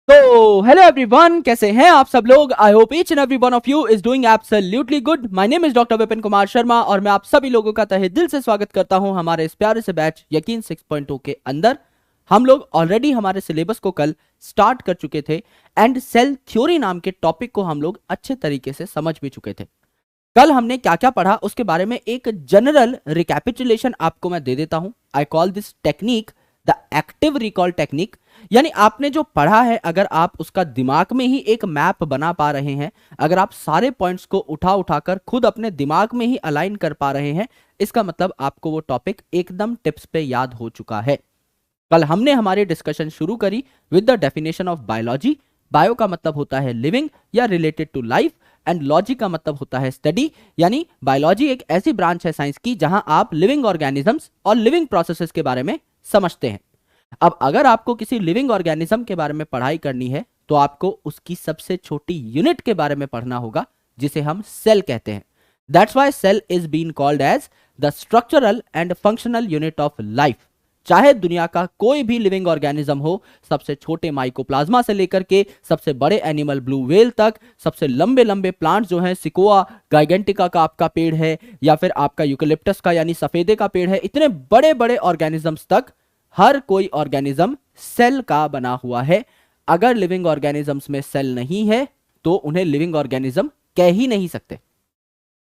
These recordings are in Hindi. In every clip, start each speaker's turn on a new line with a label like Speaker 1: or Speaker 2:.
Speaker 1: तो हेलो एवरीवन, कैसे हैं आप सब लोग। I hope each and every one of you is doing absolutely good. My name is doctor Vipin Kumar Sharma और मैं आप सभी लोगों का तहे दिल से स्वागत करता हूं हमारे इस प्यारे से बैच यकीन 6.2 के अंदर। हम लोग ऑलरेडी हमारे सिलेबस को कल स्टार्ट कर चुके थे एंड सेल थ्योरी नाम के टॉपिक को हम लोग अच्छे तरीके से समझ भी चुके थे। कल हमने क्या क्या पढ़ा उसके बारे में एक जनरल रिकैपिचुलेशन आपको मैं दे देता हूं। I call this technique the active recall technique. यानी आपने जो पढ़ा है, अगर आप उसका दिमाग में ही एक मैप बना पा रहे हैं, अगर आप सारे पॉइंट्स को उठा उठाकर खुद अपने दिमाग में ही अलाइन कर पा रहे हैं, इसका मतलब आपको वो टॉपिक एकदम टिप्स पे याद हो चुका है। कल हमने हमारी डिस्कशन शुरू करी with the definition of biology. Bio का मतलब होता है लिविंग या related to life and logy का मतलब होता है स्टडी। यानी बायोलॉजी एक ऐसी ब्रांच है साइंस की जहां आप लिविंग ऑर्गेनिजम्स और लिविंग प्रोसेसेस के बारे में समझते हैं। अब अगर आपको किसी लिविंग ऑर्गेनिज्म के बारे में पढ़ाई करनी है तो आपको उसकी सबसे छोटी यूनिट के बारे में पढ़ना होगा, जिसे हम सेल कहते हैं। That's why cell is been called as the structural and functional unit of life. चाहे दुनिया का कोई भी लिविंग ऑर्गेनिज्म हो, सबसे छोटे माइकोप्लाज्मा से लेकर के सबसे बड़े एनिमल ब्लू व्हेल तक, सबसे लंबे लंबे प्लांट जो हैं, सिकोआ गाइगेंटिका का आपका पेड़ है या फिर आपका यूकेलिप्टस का यानी सफेदे का पेड़ है, इतने बड़े बड़े ऑर्गेनिजम्स तक हर कोई ऑर्गेनिज्म सेल का बना हुआ है। अगर लिविंग ऑर्गेनिजम्स में सेल नहीं है तो उन्हें लिविंग ऑर्गेनिज्म कह ही नहीं सकते।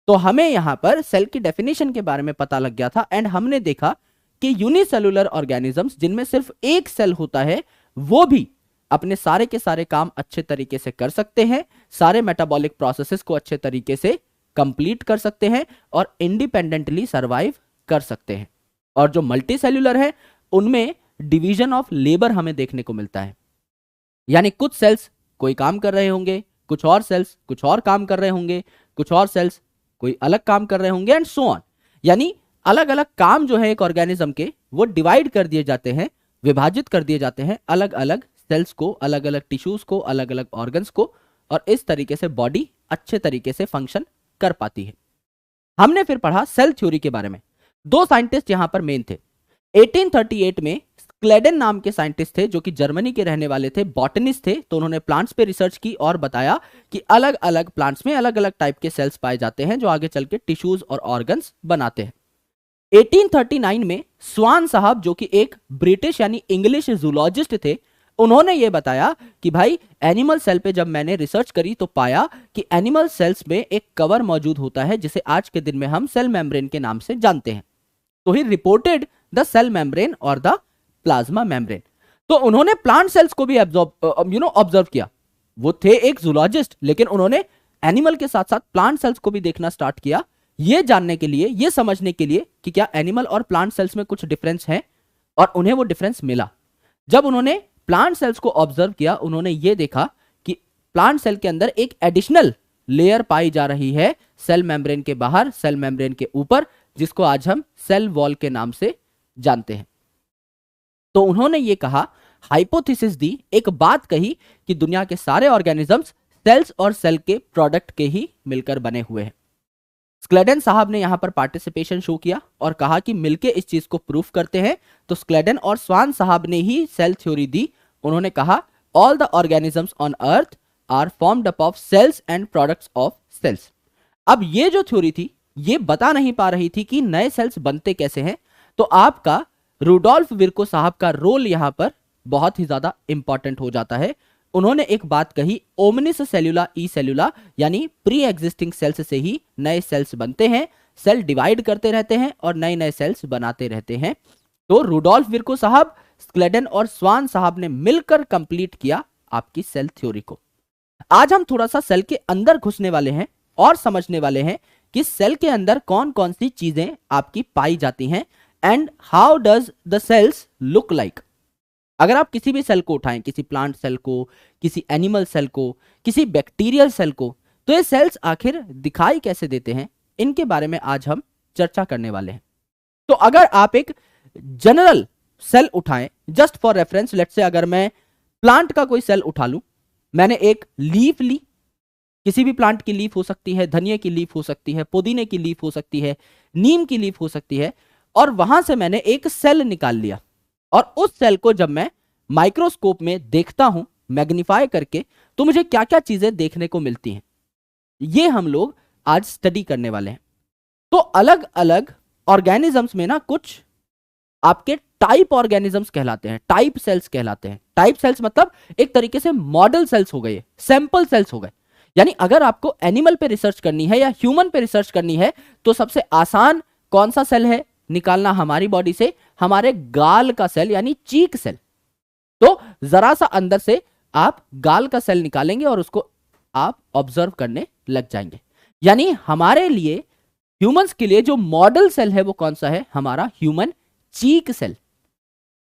Speaker 1: तो हमें यहां पर सेल की डेफिनेशन के बारे में पता लग गया था एंड हमने देखा कि यूनिसेलुलर ऑर्गेनिजम्स जिनमें सिर्फ एक सेल होता है वो भी अपने सारे के सारे काम अच्छे तरीके से कर सकते हैं, सारे मेटाबॉलिक प्रोसेसेस को अच्छे तरीके से कंप्लीट कर सकते हैं और इंडिपेंडेंटली सरवाइव कर सकते हैं। और जो मल्टी सेल्यूलर है उनमें डिवीजन ऑफ लेबर हमें देखने को मिलता है। यानी कुछ सेल्स कोई काम कर रहे होंगे, कुछ और सेल्स कुछ और काम कर रहे होंगे, कुछ और सेल्स कोई अलग काम कर रहे होंगे एंड सो ऑन। यानी अलग अलग काम जो है एक ऑर्गेनिज्म के, वो डिवाइड कर दिए जाते हैं, विभाजित कर दिए जाते हैं अलग अलग सेल्स को, अलग अलग टिश्यूज को, अलग अलग ऑर्गन्स को, और इस तरीके से बॉडी अच्छे तरीके से फंक्शन कर पाती है। हमने फिर पढ़ा सेल थ्योरी के बारे में। दो साइंटिस्ट यहां पर मेन थे। 1838 में स्क्लेडन नाम के साइंटिस्ट थे जो कि जर्मनी के रहने वाले थे, बॉटनिस्ट थे। तो उन्होंने प्लांट्स पे रिसर्च की और बताया कि अलग अलग प्लांट्स में अलग अलग टाइप के सेल्स पाए जाते हैं जो आगे चल के टिश्यूज और ऑर्गन्स बनाते हैं। 1839 में स्वान साहब जो कि एक ब्रिटिश यानी इंग्लिश जूलॉजिस्ट थे, उन्होंने ये बताया कि भाई एनिमल सेल पे जब मैंने रिसर्च करी तो पाया कि एनिमल सेल्स में एक कवर मौजूद होता है जिसे आज के दिन में हम सेल मेम्ब्रेन के नाम से जानते हैं। तो ही रिपोर्टेड द सेल मेम्ब्रेन और द प्लाज्मा मेम्ब्रेन। तो उन्होंने प्लांट सेल्स को भी ऑब्जर्व किया। वो थे एक जूलॉजिस्ट, लेकिन उन्होंने एनिमल के साथ साथ प्लांट सेल्स को भी देखना स्टार्ट किया, ये जानने के लिए, ये समझने के लिए कि क्या एनिमल और प्लांट सेल्स में कुछ डिफरेंस है, और उन्हें वो डिफरेंस मिला। जब उन्होंने प्लांट सेल्स को ऑब्जर्व किया, उन्होंने ये देखा कि प्लांट सेल के अंदर एक एडिशनल लेयर पाई जा रही है सेल मेम्ब्रेन के बाहर, सेल मेम्ब्रेन के ऊपर, जिसको आज हम सेल वॉल के नाम से जानते हैं। तो उन्होंने ये कहा, हाइपोथेसिस दी, एक बात कही कि दुनिया के सारे ऑर्गेनिजम्स सेल्स और सेल के प्रोडक्ट के ही मिलकर बने हुए हैं। स्क्लेडन साहब ने यहां पर पार्टिसिपेशन शो किया और कहा कि मिलके इस चीज को प्रूफ करते हैं। तो स्क्लेडन और स्वान साहब ने ही सेल थ्योरी दी। उन्होंने कहा, all the organisms on earth are formed up of cells and products of cells. अब ये जो थ्योरी थी ये बता नहीं पा रही थी कि नए सेल्स बनते कैसे हैं। तो आपका रूडोल्फ विर्को साहब का रोल यहां पर बहुत ही ज्यादा इंपॉर्टेंट हो जाता है। उन्होंने एक बात कही, ओमनिस सेल्यूला ई सेल्यूला, यानी प्री एग्जिस्टिंग सेल्स से ही नए सेल्स बनते हैं, सेल डिवाइड करते रहते हैं और नए नए सेल्स बनाते रहते हैं। तो रूडोल्फ विर्को साहब, स्क्लेडन और स्वान साहब ने मिलकर कंप्लीट किया आपकी सेल थ्योरी को। आज हम थोड़ा सा सेल के अंदर घुसने वाले हैं और समझने वाले हैं कि सेल के अंदर कौन कौन सी चीजें आपकी पाई जाती हैं and how does the cells look like. अगर आप किसी भी सेल को उठाएं, किसी प्लांट सेल को, किसी एनिमल सेल को, किसी बैक्टीरियल सेल को, तो ये सेल्स आखिर दिखाई कैसे देते हैं, इनके बारे में आज हम चर्चा करने वाले हैं। तो अगर आप एक जनरल सेल उठाएं, just for reference, let's say अगर मैं प्लांट का कोई सेल उठा लूं, मैंने एक लीफ ली, किसी भी प्लांट की लीफ हो सकती है, धनिया की लीफ हो सकती है, पुदीने की लीफ हो सकती है, नीम की लीफ हो सकती है, और वहां से मैंने एक सेल निकाल लिया। और उस सेल को जब मैं माइक्रोस्कोप में देखता हूं मैग्नीफाई करके तो मुझे क्या क्या चीजें देखने को मिलती हैं, ये हम लोग आज स्टडी करने वाले हैं। तो अलग अलग ऑर्गेनिजम्स में ना कुछ आपके टाइप ऑर्गेनिजम्स कहलाते हैं, टाइप सेल्स कहलाते हैं। टाइप सेल्स मतलब एक तरीके से मॉडल सेल्स हो गए, सैंपल सेल्स हो गए। यानी अगर आपको एनिमल पे रिसर्च करनी है या ह्यूमन पे रिसर्च करनी है तो सबसे आसान कौन सा सेल है निकालना हमारी बॉडी से? हमारे गाल का सेल यानी चीक सेल। तो जरा सा अंदर से आप गाल का सेल निकालेंगे और उसको आप ऑब्जर्व करने लग जाएंगे। यानी हमारे लिए, ह्यूमंस के लिए जो मॉडल सेल है वो कौन सा है? हमारा ह्यूमन चीक सेल,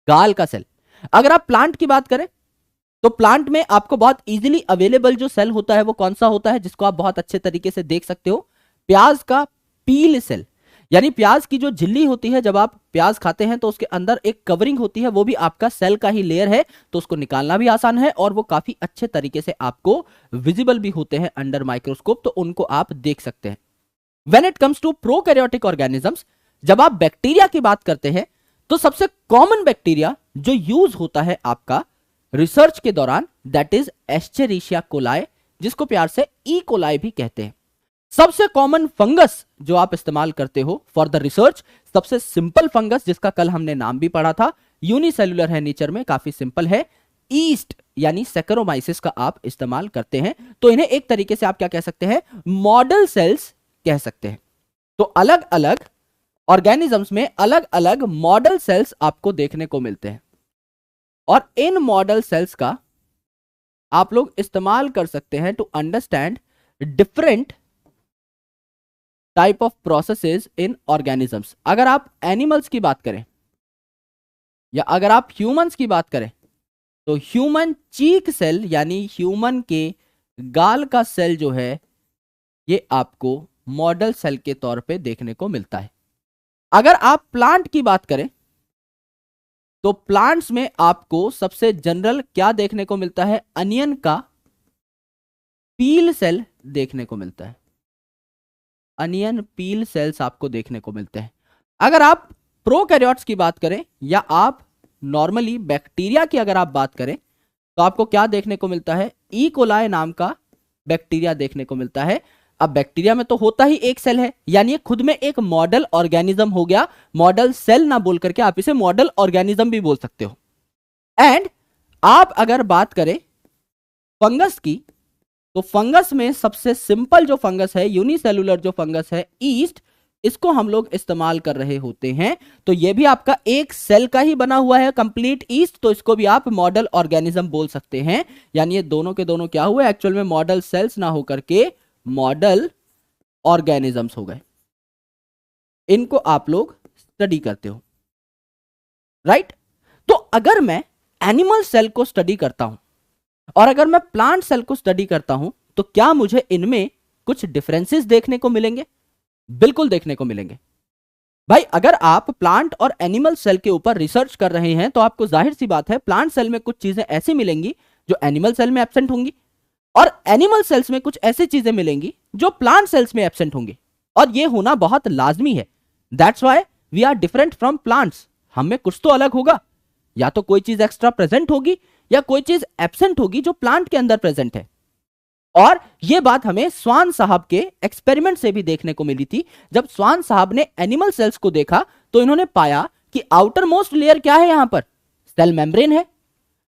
Speaker 1: गाल का सेल। अगर आप प्लांट की बात करें तो प्लांट में आपको बहुत इजीली अवेलेबल जो सेल होता है वो कौन सा होता है, जिसको आप बहुत अच्छे तरीके से देख सकते हो? प्याज का पील सेल। यानी प्याज की जो झिल्ली होती है, जब आप प्याज खाते हैं तो उसके अंदर एक कवरिंग होती है, वो भी आपका सेल का ही लेयर है, तो उसको निकालना भी आसान है और वो काफी अच्छे तरीके से आपको विजिबल भी होते हैं अंडर माइक्रोस्कोप, तो उनको आप देख सकते हैं। When it comes to prokaryotic organisms, जब आप बैक्टीरिया की बात करते हैं तो सबसे कॉमन बैक्टीरिया जो यूज होता है आपका रिसर्च के दौरान, दैट इज एस्चेरिशिया कोलाई, जिसको प्यार से ई कोलाई भी कहते हैं। सबसे कॉमन फंगस जो आप इस्तेमाल करते हो फॉर द रिसर्च, सबसे सिंपल फंगस जिसका कल हमने नाम भी पढ़ा था, यूनिसेल्युलर है नेचर में, काफी सिंपल है, ईस्ट यानी सैकरोमाइसिस का आप इस्तेमाल करते हैं। तो इन्हें एक तरीके से आप क्या कह सकते हैं? मॉडल सेल्स कह सकते हैं। तो अलग अलग ऑर्गेनिजम्स में अलग अलग मॉडल सेल्स आपको देखने को मिलते हैं और इन मॉडल सेल्स का आप लोग इस्तेमाल कर सकते हैं to understand different type of processes in organisms. अगर आप एनिमल्स की बात करें या अगर आप ह्यूमंस की बात करें तो ह्यूमन चीक सेल यानी ह्यूमन के गाल का सेल जो है ये आपको मॉडल सेल के तौर पे देखने को मिलता है। अगर आप प्लांट की बात करें तो प्लांट्स में आपको सबसे जनरल क्या देखने को मिलता है? अनियन का पील सेल देखने को मिलता है। अनियन पील सेल्स आपको देखने को मिलते हैं। अगर आप प्रोकैरियोट्स की बात करें या आप नॉर्मली बैक्टीरिया की अगर आप बात करें तो आपको क्या देखने को मिलता है? ई कोलाई नाम का बैक्टीरिया देखने को मिलता है। अब बैक्टीरिया में तो होता ही एक सेल है, यानी ये खुद में एक मॉडल ऑर्गेनिज्म हो गया। मॉडल सेल ना बोल करके आप इसे मॉडल ऑर्गेनिज्म भी बोल सकते हो। एंड आप अगर बात करें फंगस की तो फंगस में सबसे सिंपल जो फंगस है, यूनिसेलुलर जो फंगस है, ईस्ट, इसको हम लोग इस्तेमाल कर रहे होते हैं। तो ये भी आपका एक सेल का ही बना हुआ है कंप्लीट ईस्ट, तो इसको भी आप मॉडल ऑर्गेनिज्म बोल सकते हैं। यानी ये दोनों के दोनों क्या हुए? एक्चुअल में मॉडल सेल्स ना होकर के मॉडल ऑर्गेनिजम्स हो गए। इनको आप लोग स्टडी करते हो, राइट? तो अगर मैं एनिमल सेल को स्टडी करता हूं और अगर मैं प्लांट सेल को स्टडी करता हूं तो क्या मुझे इनमें कुछ डिफरेंसेस देखने को मिलेंगे? बिल्कुल देखने को मिलेंगे। भाई अगर आप प्लांट और एनिमल सेल के ऊपर रिसर्च कर रहे हैं तो आपको जाहिर सी बात है प्लांट सेल में कुछ चीजें ऐसी मिलेंगी जो एनिमल सेल में एब्सेंट होंगी और एनिमल सेल्स में कुछ ऐसी चीजें मिलेंगी जो प्लांट सेल्स में एब्सेंट होंगी, और ये होना बहुत लाजमी है। That's why we are different from plants. हम में कुछ तो अलग होगा, या तो कोई चीज एक्स्ट्रा प्रेजेंट होगी या कोई चीज एब्सेंट होगी जो प्लांट के अंदर प्रेजेंट है। और यह बात हमें स्वान साहब के एक्सपेरिमेंट से भी देखने को मिली थी। जब स्वान साहब ने एनिमल सेल्स को देखा तो इन्होंने पाया कि आउटर मोस्ट लेयर क्या है? यहां पर सेल मेम्ब्रेन है।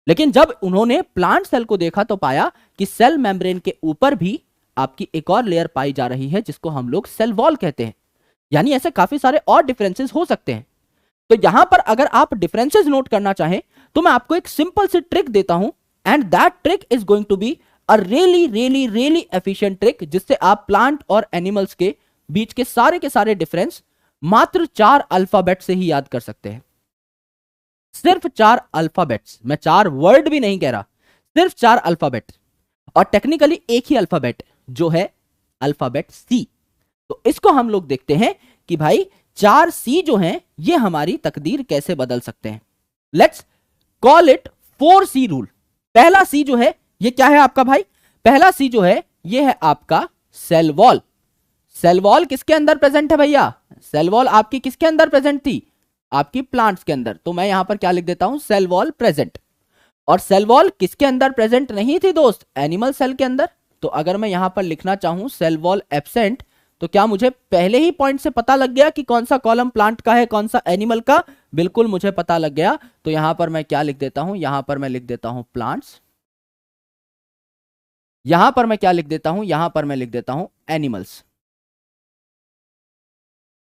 Speaker 1: लेकिन जब उन्होंने प्लांट सेल को देखा तो पाया कि सेल मेम्ब्रेन के ऊपर भी आपकी एक और लेयर पाई जा रही है जिसको हम लोग सेल वॉल कहते हैं। यानी ऐसे काफी सारे और डिफरेंसेस हो सकते हैं। तो यहां पर अगर आप डिफरेंसेस नोट करना चाहें तो मैं आपको एक सिंपल सी ट्रिक देता हूं, and that trick is going to be a really really really efficient trick, जिससे आप प्लांट और एनिमल्स के बीच के सारे डिफरेंस मात्र 4 अल्फाबेट से ही याद कर सकते हैं। सिर्फ 4 अल्फाबेट्स, मैं 4 वर्ड भी नहीं कह रहा, सिर्फ 4 अल्फाबेट, और टेक्निकली एक ही अल्फाबेट जो है अल्फाबेट सी। तो इसको हम लोग देखते हैं कि भाई 4 सी जो हैं ये हमारी तकदीर कैसे बदल सकते हैं। Let's call it 4 C rule. पहला सी जो है ये क्या है आपका भाई? पहला सी जो है ये है आपका सेल वॉल। सेल वॉल किसके अंदर प्रेजेंट है भैया? सेल वॉल आपकी किसके अंदर प्रेजेंट थी? आपकी प्लांट्स के अंदर। तो मैं यहां पर क्या लिख देता हूं? Cell wall present. और सेल वॉल किसके अंदर प्रेजेंट नहीं थी दोस्त? एनिमल सेल के अंदर। तो अगर मैं यहां पर लिखना चाहूं सेल वॉल एब्सेंट, तो क्या मुझे पहले ही पॉइंट से पता लग गया कि कौन सा कॉलम प्लांट का है, कौन सा एनिमल का? बिल्कुल मुझे पता लग गया। तो यहां पर मैं क्या लिख देता हूं, यहां पर मैं लिख देता हूं प्लांट्स, यहां पर मैं क्या लिख देता हूं, यहां पर मैं लिख देता हूं एनिमल्स।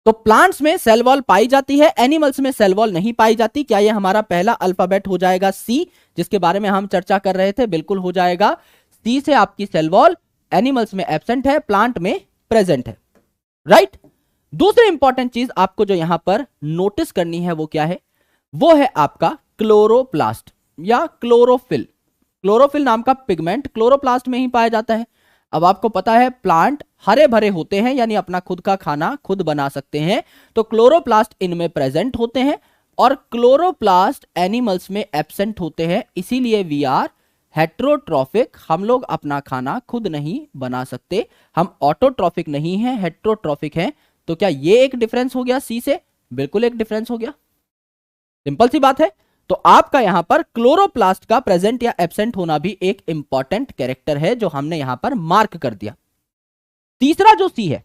Speaker 1: तो प्लांट्स में सेल वॉल पाई जाती है, एनिमल्स में सेल वॉल नहीं पाई जाती। क्या ये हमारा पहला अल्फाबेट हो जाएगा सी, जिसके बारे में हम चर्चा कर रहे थे? बिल्कुल हो जाएगा। सी से आपकी सेल वॉल एनिमल्स में एब्सेंट है, प्लांट में प्रेजेंट है, राइट। दूसरी इंपॉर्टेंट चीज आपको जो यहां पर नोटिस करनी है वो क्या है? वो है आपका क्लोरोप्लास्ट या क्लोरोफिल। क्लोरोफिल नाम का पिगमेंट क्लोरोप्लास्ट में ही पाया जाता है। अब आपको पता है प्लांट हरे भरे होते हैं, यानी अपना खुद का खाना खुद बना सकते हैं, तो क्लोरोप्लास्ट इनमें प्रेजेंट होते हैं और क्लोरोप्लास्ट एनिमल्स में एब्सेंट होते हैं। इसीलिए वी आर हेट्रोट्रॉफिक, हम लोग अपना खाना खुद नहीं बना सकते, हम ऑटोट्रॉफिक नहीं है, हेट्रोट्रॉफिक हैं। तो क्या ये एक डिफरेंस हो गया सी से? बिल्कुल एक डिफरेंस हो गया, सिंपल सी बात है। तो आपका यहां पर क्लोरोप्लास्ट का प्रेजेंट या एब्सेंट होना भी एक इंपॉर्टेंट कैरेक्टर है जो हमने यहां पर मार्क कर दिया। तीसरा जो सी है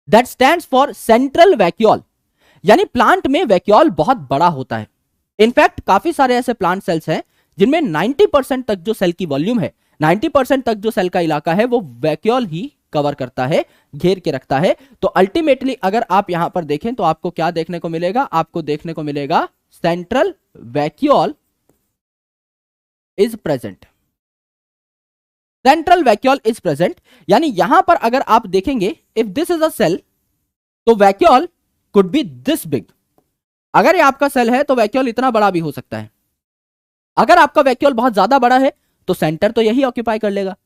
Speaker 1: that stands for central vacuole, यानी प्लांट में वैक्यूल बहुत बड़ा होता है। इनफैक्ट काफी सारे ऐसे प्लांट सेल्स हैं जिनमें 90% तक जो सेल की वॉल्यूम है, 90% तक जो सेल का इलाका है वो वैक्यूल ही कवर करता है, घेर के रखता है। तो अल्टीमेटली अगर आप यहां पर देखें तो आपको क्या देखने को मिलेगा? आपको देखने को मिलेगा central vacuole is present. Central vacuole is present, यानी यहां पर अगर आप देखेंगे if this is a cell तो vacuole could be this big. अगर ये आपका सेल है तो वैक्यूल इतना बड़ा भी हो सकता है। अगर आपका वैक्यूल बहुत ज्यादा बड़ा है तो सेंटर तो यही ऑक्यूपाई कर लेगा।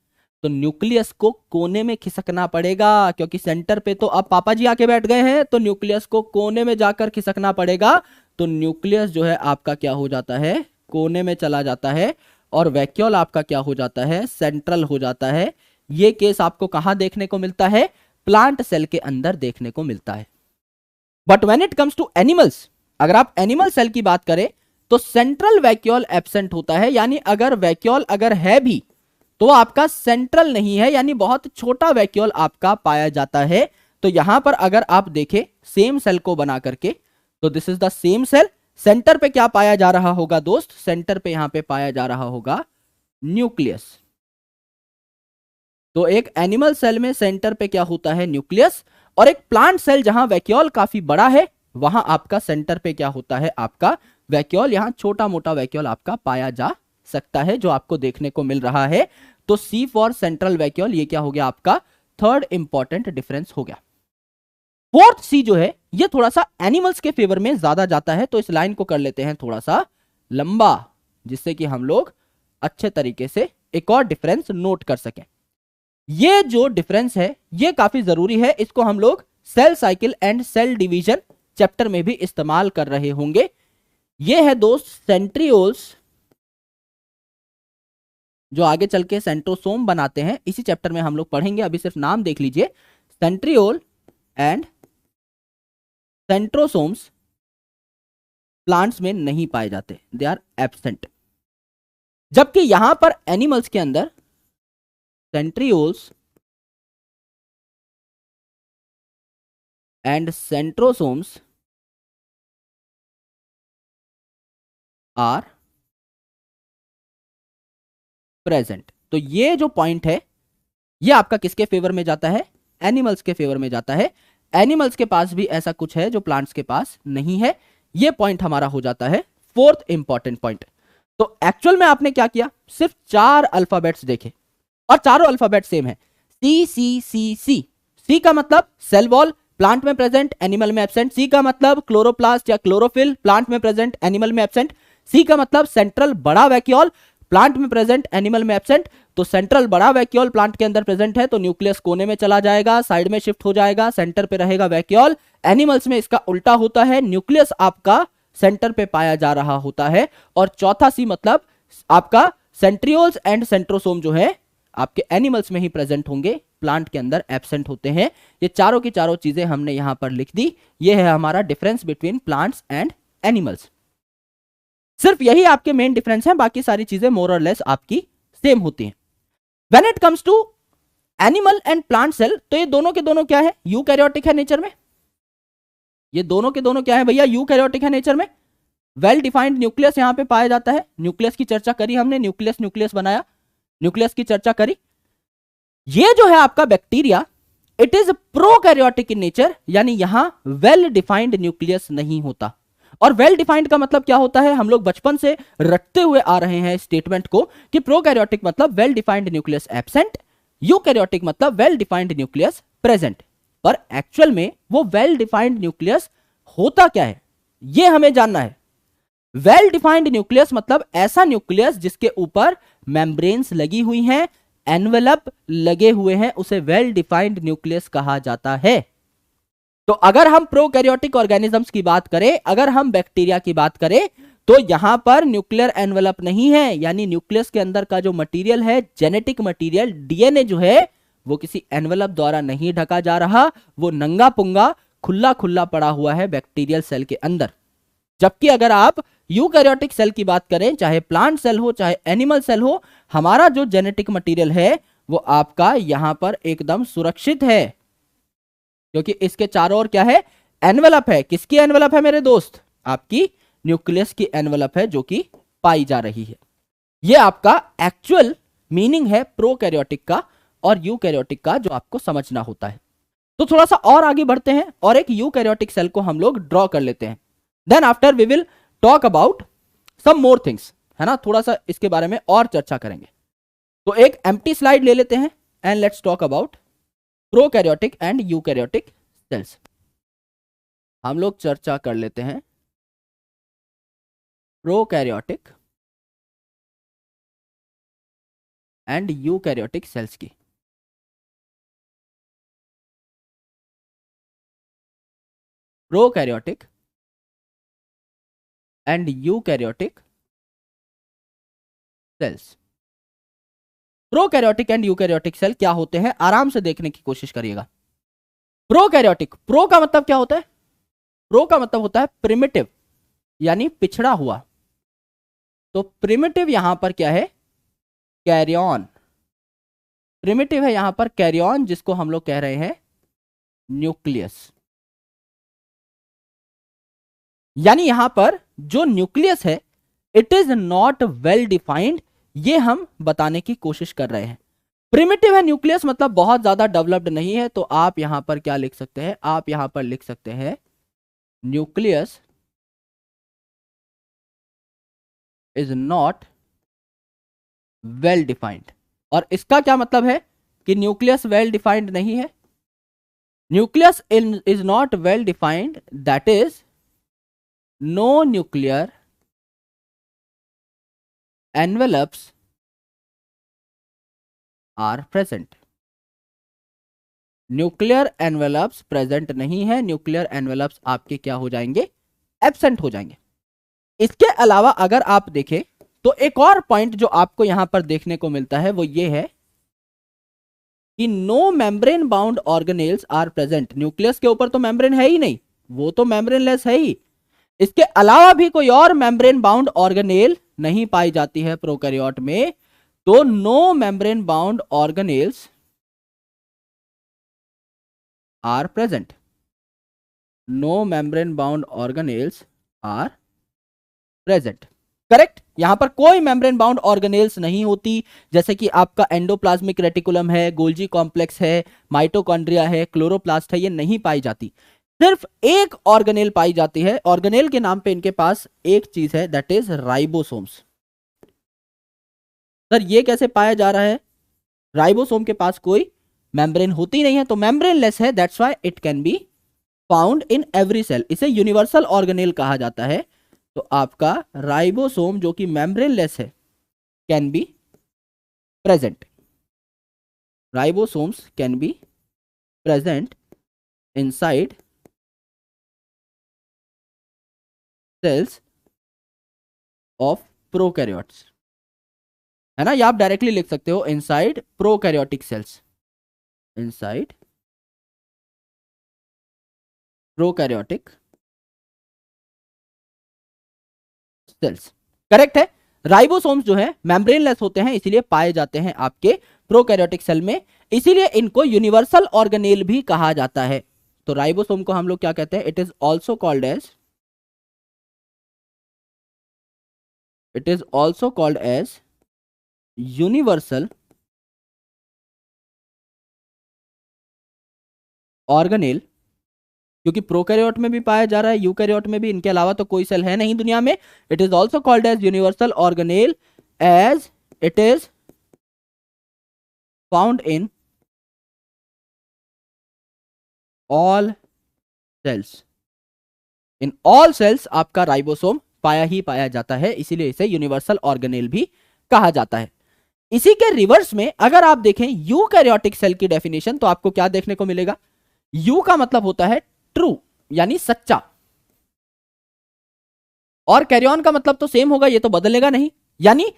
Speaker 1: तो न्यूक्लियस को कोने में खिसकना पड़ेगा, क्योंकि सेंटर पे तो अब पापा जी आके बैठ गए हैं, तो न्यूक्लियस को कोने में जाकर खिसकना पड़ेगा। तो न्यूक्लियस जो है आपका क्या हो जाता है? कोने में चला जाता है और वैक्यूल आपका क्या हो जाता है? सेंट्रल हो जाता है। ये केस आपको कहां देखने को मिलता है? प्लांट सेल के अंदर देखने को मिलता है। But when it comes to animals, अगर आप एनिमल सेल की बात करें तो सेंट्रल वैक्यूल एब्सेंट होता है, यानी अगर वैक्यूल अगर है भी तो आपका सेंट्रल नहीं है, यानी बहुत छोटा वैक्यूल आपका पाया जाता है। तो यहां पर अगर आप देखें सेम सेल को बना करके, तो this is the same cell. Centre पे क्या पाया जा रहा होगा दोस्त? सेंटर पे यहां पे पाया जा रहा होगा न्यूक्लियस। तो एक एनिमल सेल में सेंटर पे क्या होता है? न्यूक्लियस। और एक प्लांट सेल जहां वैक्यूल काफी बड़ा है वहां आपका सेंटर पे क्या होता है? आपका वैक्यूल। यहां छोटा मोटा वैक्यूल आपका पाया जा सकता है जो आपको देखने को मिल रहा है। तो सी फॉर सेंट्रल वैक्यूल, ये क्या हो गया आपका? थर्ड इंपॉर्टेंट डिफरेंस हो गया। फोर्थ सी जो है ये थोड़ा सा एनिमल्स के फेवर में ज्यादा जाता है, तो इस लाइन को कर लेते हैं थोड़ा सा लंबा, जिससे कि हम लोग अच्छे तरीके से एक और डिफरेंस नोट कर सकें। ये जो डिफरेंस है ये काफी जरूरी है, इसको हम लोग cell cycle and cell division chapter में भी इस्तेमाल कर रहे होंगे। ये है दोस्त सेंट्रियोल्स, जो आगे चल के सेंट्रोसोम बनाते हैं, इसी चैप्टर में हम लोग पढ़ेंगे। अभी सिर्फ नाम देख लीजिए, सेंट्रियोल एंड सेंट्रोसोम्स प्लांट्स में नहीं पाए जाते, दे आर एब्सेंट। जबकि यहां पर एनिमल्स के अंदर centrioles and centrosomes are present. तो ये जो पॉइंट है ये आपका किसके फेवर में जाता है? एनिमल्स के फेवर में जाता है। एनिमल्स के पास भी ऐसा कुछ है जो प्लांट्स के पास नहीं है। ये पॉइंट हमारा हो जाता है फोर्थ इंपॉर्टेंट पॉइंट। तो एक्चुअल में आपने क्या किया? सिर्फ 4 अल्फाबेट्स देखे और चारों अल्फाबेट सेम है, सी सी सी सी। सी का मतलब सेल वॉल, प्लांट में प्रेजेंट एनिमल में एब्सेंट। सी का मतलब क्लोरोप्लास्ट या क्लोरोफिल, प्लांट में प्रेजेंट एनिमल में एब्सेंट। सी का मतलब सेंट्रल बड़ा वैक्यूल, प्लांट में प्रेजेंट एनिमल में एब्सेंट। तो सेंट्रल बड़ा वैक्यूल प्लांट के अंदर प्रेजेंट है तो न्यूक्लियस कोने में चला जाएगा, साइड में शिफ्ट हो जाएगा, सेंटर पे रहेगा वैक्यूल। एनिमल्स में इसका उल्टा होता है, न्यूक्लियस आपका सेंटर पे पाया जा रहा होता है। और चौथा सी मतलब आपका सेंट्रियोल्स एंड सेंट्रोसोम जो है आपके एनिमल्स में ही प्रेजेंट होंगे, प्लांट के अंदर एब्सेंट होते हैं। ये चारों की चारों चीजें हमने यहां पर लिख दी। ये है हमारा difference between plants and animals. सिर्फ यही आपके मेन डिफरेंस है, बाकी सारी चीजें मोर और लेस आपकी सेम होती हैं। When it comes to animal and plant cell, तो ये दोनों के दोनों क्या है, यूकैरियोटिक है नेचर में। ये दोनों के दोनों क्या है भैया, यूकैरियोटिक है नेचर में। वेल डिफाइंड न्यूक्लियस यहां पे पाया जाता है। न्यूक्लियस की चर्चा करी हमने, न्यूक्लियस न्यूक्लियस बनाया, न्यूक्लियस की चर्चा करी। ये जो है आपका bacteria, it is prokaryotic in nature, यानी यहां वेल डिफाइंड न्यूक्लियस नहीं होता। और वेल डिफाइंड का मतलब क्या होता है, हम लोग बचपन से रटते हुए आ रहे हैं स्टेटमेंट को कि प्रोकैरियोटिक मतलब well defined nucleus absent, eukaryotic मतलब वेल डिफाइंड न्यूक्लियस प्रेजेंट। पर एक्चुअल में वो वेल डिफाइंड न्यूक्लियस होता क्या है, ये हमें जानना है। वेल डिफाइंड न्यूक्लियस मतलब ऐसा न्यूक्लियस जिसके ऊपर मेम्ब्रेन्स लगी हुई हैं, एनवेलप लगे हुए हैं, उसे वेल डिफाइंड न्यूक्लियस कहा जाता है। तो अगर हम प्रोकैरियोटिक ऑर्गेनिजम्स की बात करें, अगर हम बैक्टीरिया की बात करें, तो यहां पर न्यूक्लियर एनवेलप नहीं है, यानी न्यूक्लियस के अंदर का जो मटेरियल है, जेनेटिक मटेरियल, डीएनए जो है, वो किसी एनवेलप द्वारा नहीं ढका जा रहा, वो नंगा पुंगा खुला खुला पड़ा हुआ है बैक्टीरियल सेल के अंदर। जबकि अगर आप यूकैरियोटिक सेल की बात करें, चाहे प्लांट सेल हो चाहे एनिमल सेल हो, हमारा जो जेनेटिक मटेरियल है वो आपका यहां पर एकदम सुरक्षित है, क्योंकि इसके चारों ओर क्या है, एनवेलप है। किसकी एनवेलप है मेरे दोस्त, आपकी न्यूक्लियस की एनवेलप है जो कि पाई जा रही है। यह आपका एक्चुअल मीनिंग है प्रोकैरियोटिक का और यूकैरियोटिक का, जो आपको समझना होता है। तो थोड़ा सा और आगे बढ़ते हैं और एक यूकैरियोटिक सेल को हम लोग ड्रॉ कर लेते हैं। Then after we will talk about some more things, है ना, थोड़ा सा इसके बारे में और चर्चा करेंगे। तो एक एम्प्टी स्लाइड ले लेते हैं and let's talk about prokaryotic and eukaryotic cells. हम लोग चर्चा कर लेते हैं प्रोकैरियोटिक एंड यूकैरियोटिक सेल्स की। Prokaryotic and eukaryotic cells. Prokaryotic and eukaryotic cell क्या होते हैं, आराम से देखने की कोशिश करिएगा। प्रोकैरियोटिक, प्रो का मतलब क्या होता है, प्रो का मतलब होता है प्रिमिटिव, यानी पिछड़ा हुआ। तो प्रिमिटिव यहां पर क्या है, कैरियन। प्रिमिटिव है यहां पर कैरियन, जिसको हम लोग कह रहे हैं न्यूक्लियस। यानी यहां पर जो न्यूक्लियस है, it is not well defined, ये हम बताने की कोशिश कर रहे हैं। प्रिमिटिव है न्यूक्लियस मतलब बहुत ज्यादा डेवलप्ड नहीं है, तो आप यहां पर क्या लिख सकते हैं, आप यहां पर लिख सकते हैं nucleus is not well defined. और इसका क्या मतलब है कि न्यूक्लियस वेल डिफाइंड नहीं है। Nucleus is not well defined, that is no nuclear envelopes are present. Nuclear envelopes present नहीं है, न्यूक्लियर एनवेलप्स आपके क्या हो जाएंगे, एब्सेंट हो जाएंगे। इसके अलावा अगर आप देखें तो एक और पॉइंट जो आपको यहां पर देखने को मिलता है वो ये है कि no membrane bound organelles are present. Nucleus के ऊपर तो मेम्ब्रेन है ही नहीं, वो तो मेम्ब्रेनलेस है ही। इसके अलावा भी कोई और मेम्ब्रेन बाउंड ऑर्गेनेल नहीं पाई जाती है प्रोकैरियोट में। तो no membrane bound organelles are present, no membrane bound organelles are present. Correct, यहां पर कोई मेम्ब्रेन बाउंड ऑर्गेनेल्स नहीं होती, जैसे कि आपका एंडोप्लाज्मिक रेटिकुलम है, गोल्जी कॉम्प्लेक्स है, माइटोकॉन्ड्रिया है, क्लोरोप्लास्ट है, ये नहीं पाई जाती। सिर्फ एक ऑर्गेनेल पाई जाती है। ऑर्गेनेल के नाम पे इनके पास एक चीज है, दैट इज राइबोसोम्स। सर ये कैसे पाया जा रहा है, राइबोसोम के पास कोई मेम्ब्रेन होती नहीं है, तो मेम्ब्रेन लेस है, that's why it can be found in every cell. इसे यूनिवर्सल ऑर्गेनेल कहा जाता है। तो आपका राइबोसोम जो कि मेम्ब्रेनलेस है can be present, ribosomes can be present inside cells of prokaryotes, है ना। ये आप डायरेक्टली लिख सकते हो inside prokaryotic cells, inside prokaryotic cells. Correct है। राइबोसोम्स जो है मेम्ब्रेनलेस होते हैं, इसीलिए पाए जाते हैं आपके प्रोकैरियोटिक सेल में, इसीलिए इनको यूनिवर्सल ऑर्गेनेल भी कहा जाता है। तो राइबोसोम को हम लोग क्या कहते हैं? It is also called as universal organelle, क्योंकि प्रोकैरियोट में भी पाया जा रहा है, यूकैरियोट में भी, इनके अलावा तो कोई सेल है नहीं दुनिया में। It is also called as universal organelle as it is found in all cells. In all cells आपका राइबोसोम पाया ही पाया जाता है, इसीलिए इसे यूनिवर्सल ऑर्गेनेल भी कहा जाता है। इसी के रिवर्स में अगर आप देखें यूकैरियोटिक सेल की डेफिनेशन, तो आपको क्या देखने को मिलेगा? यू का मतलब होता है ट्रू, यानी सच्चा, और कैरियन का मतलब तो सेम होगा, ये तो बदलेगा नहीं, यानी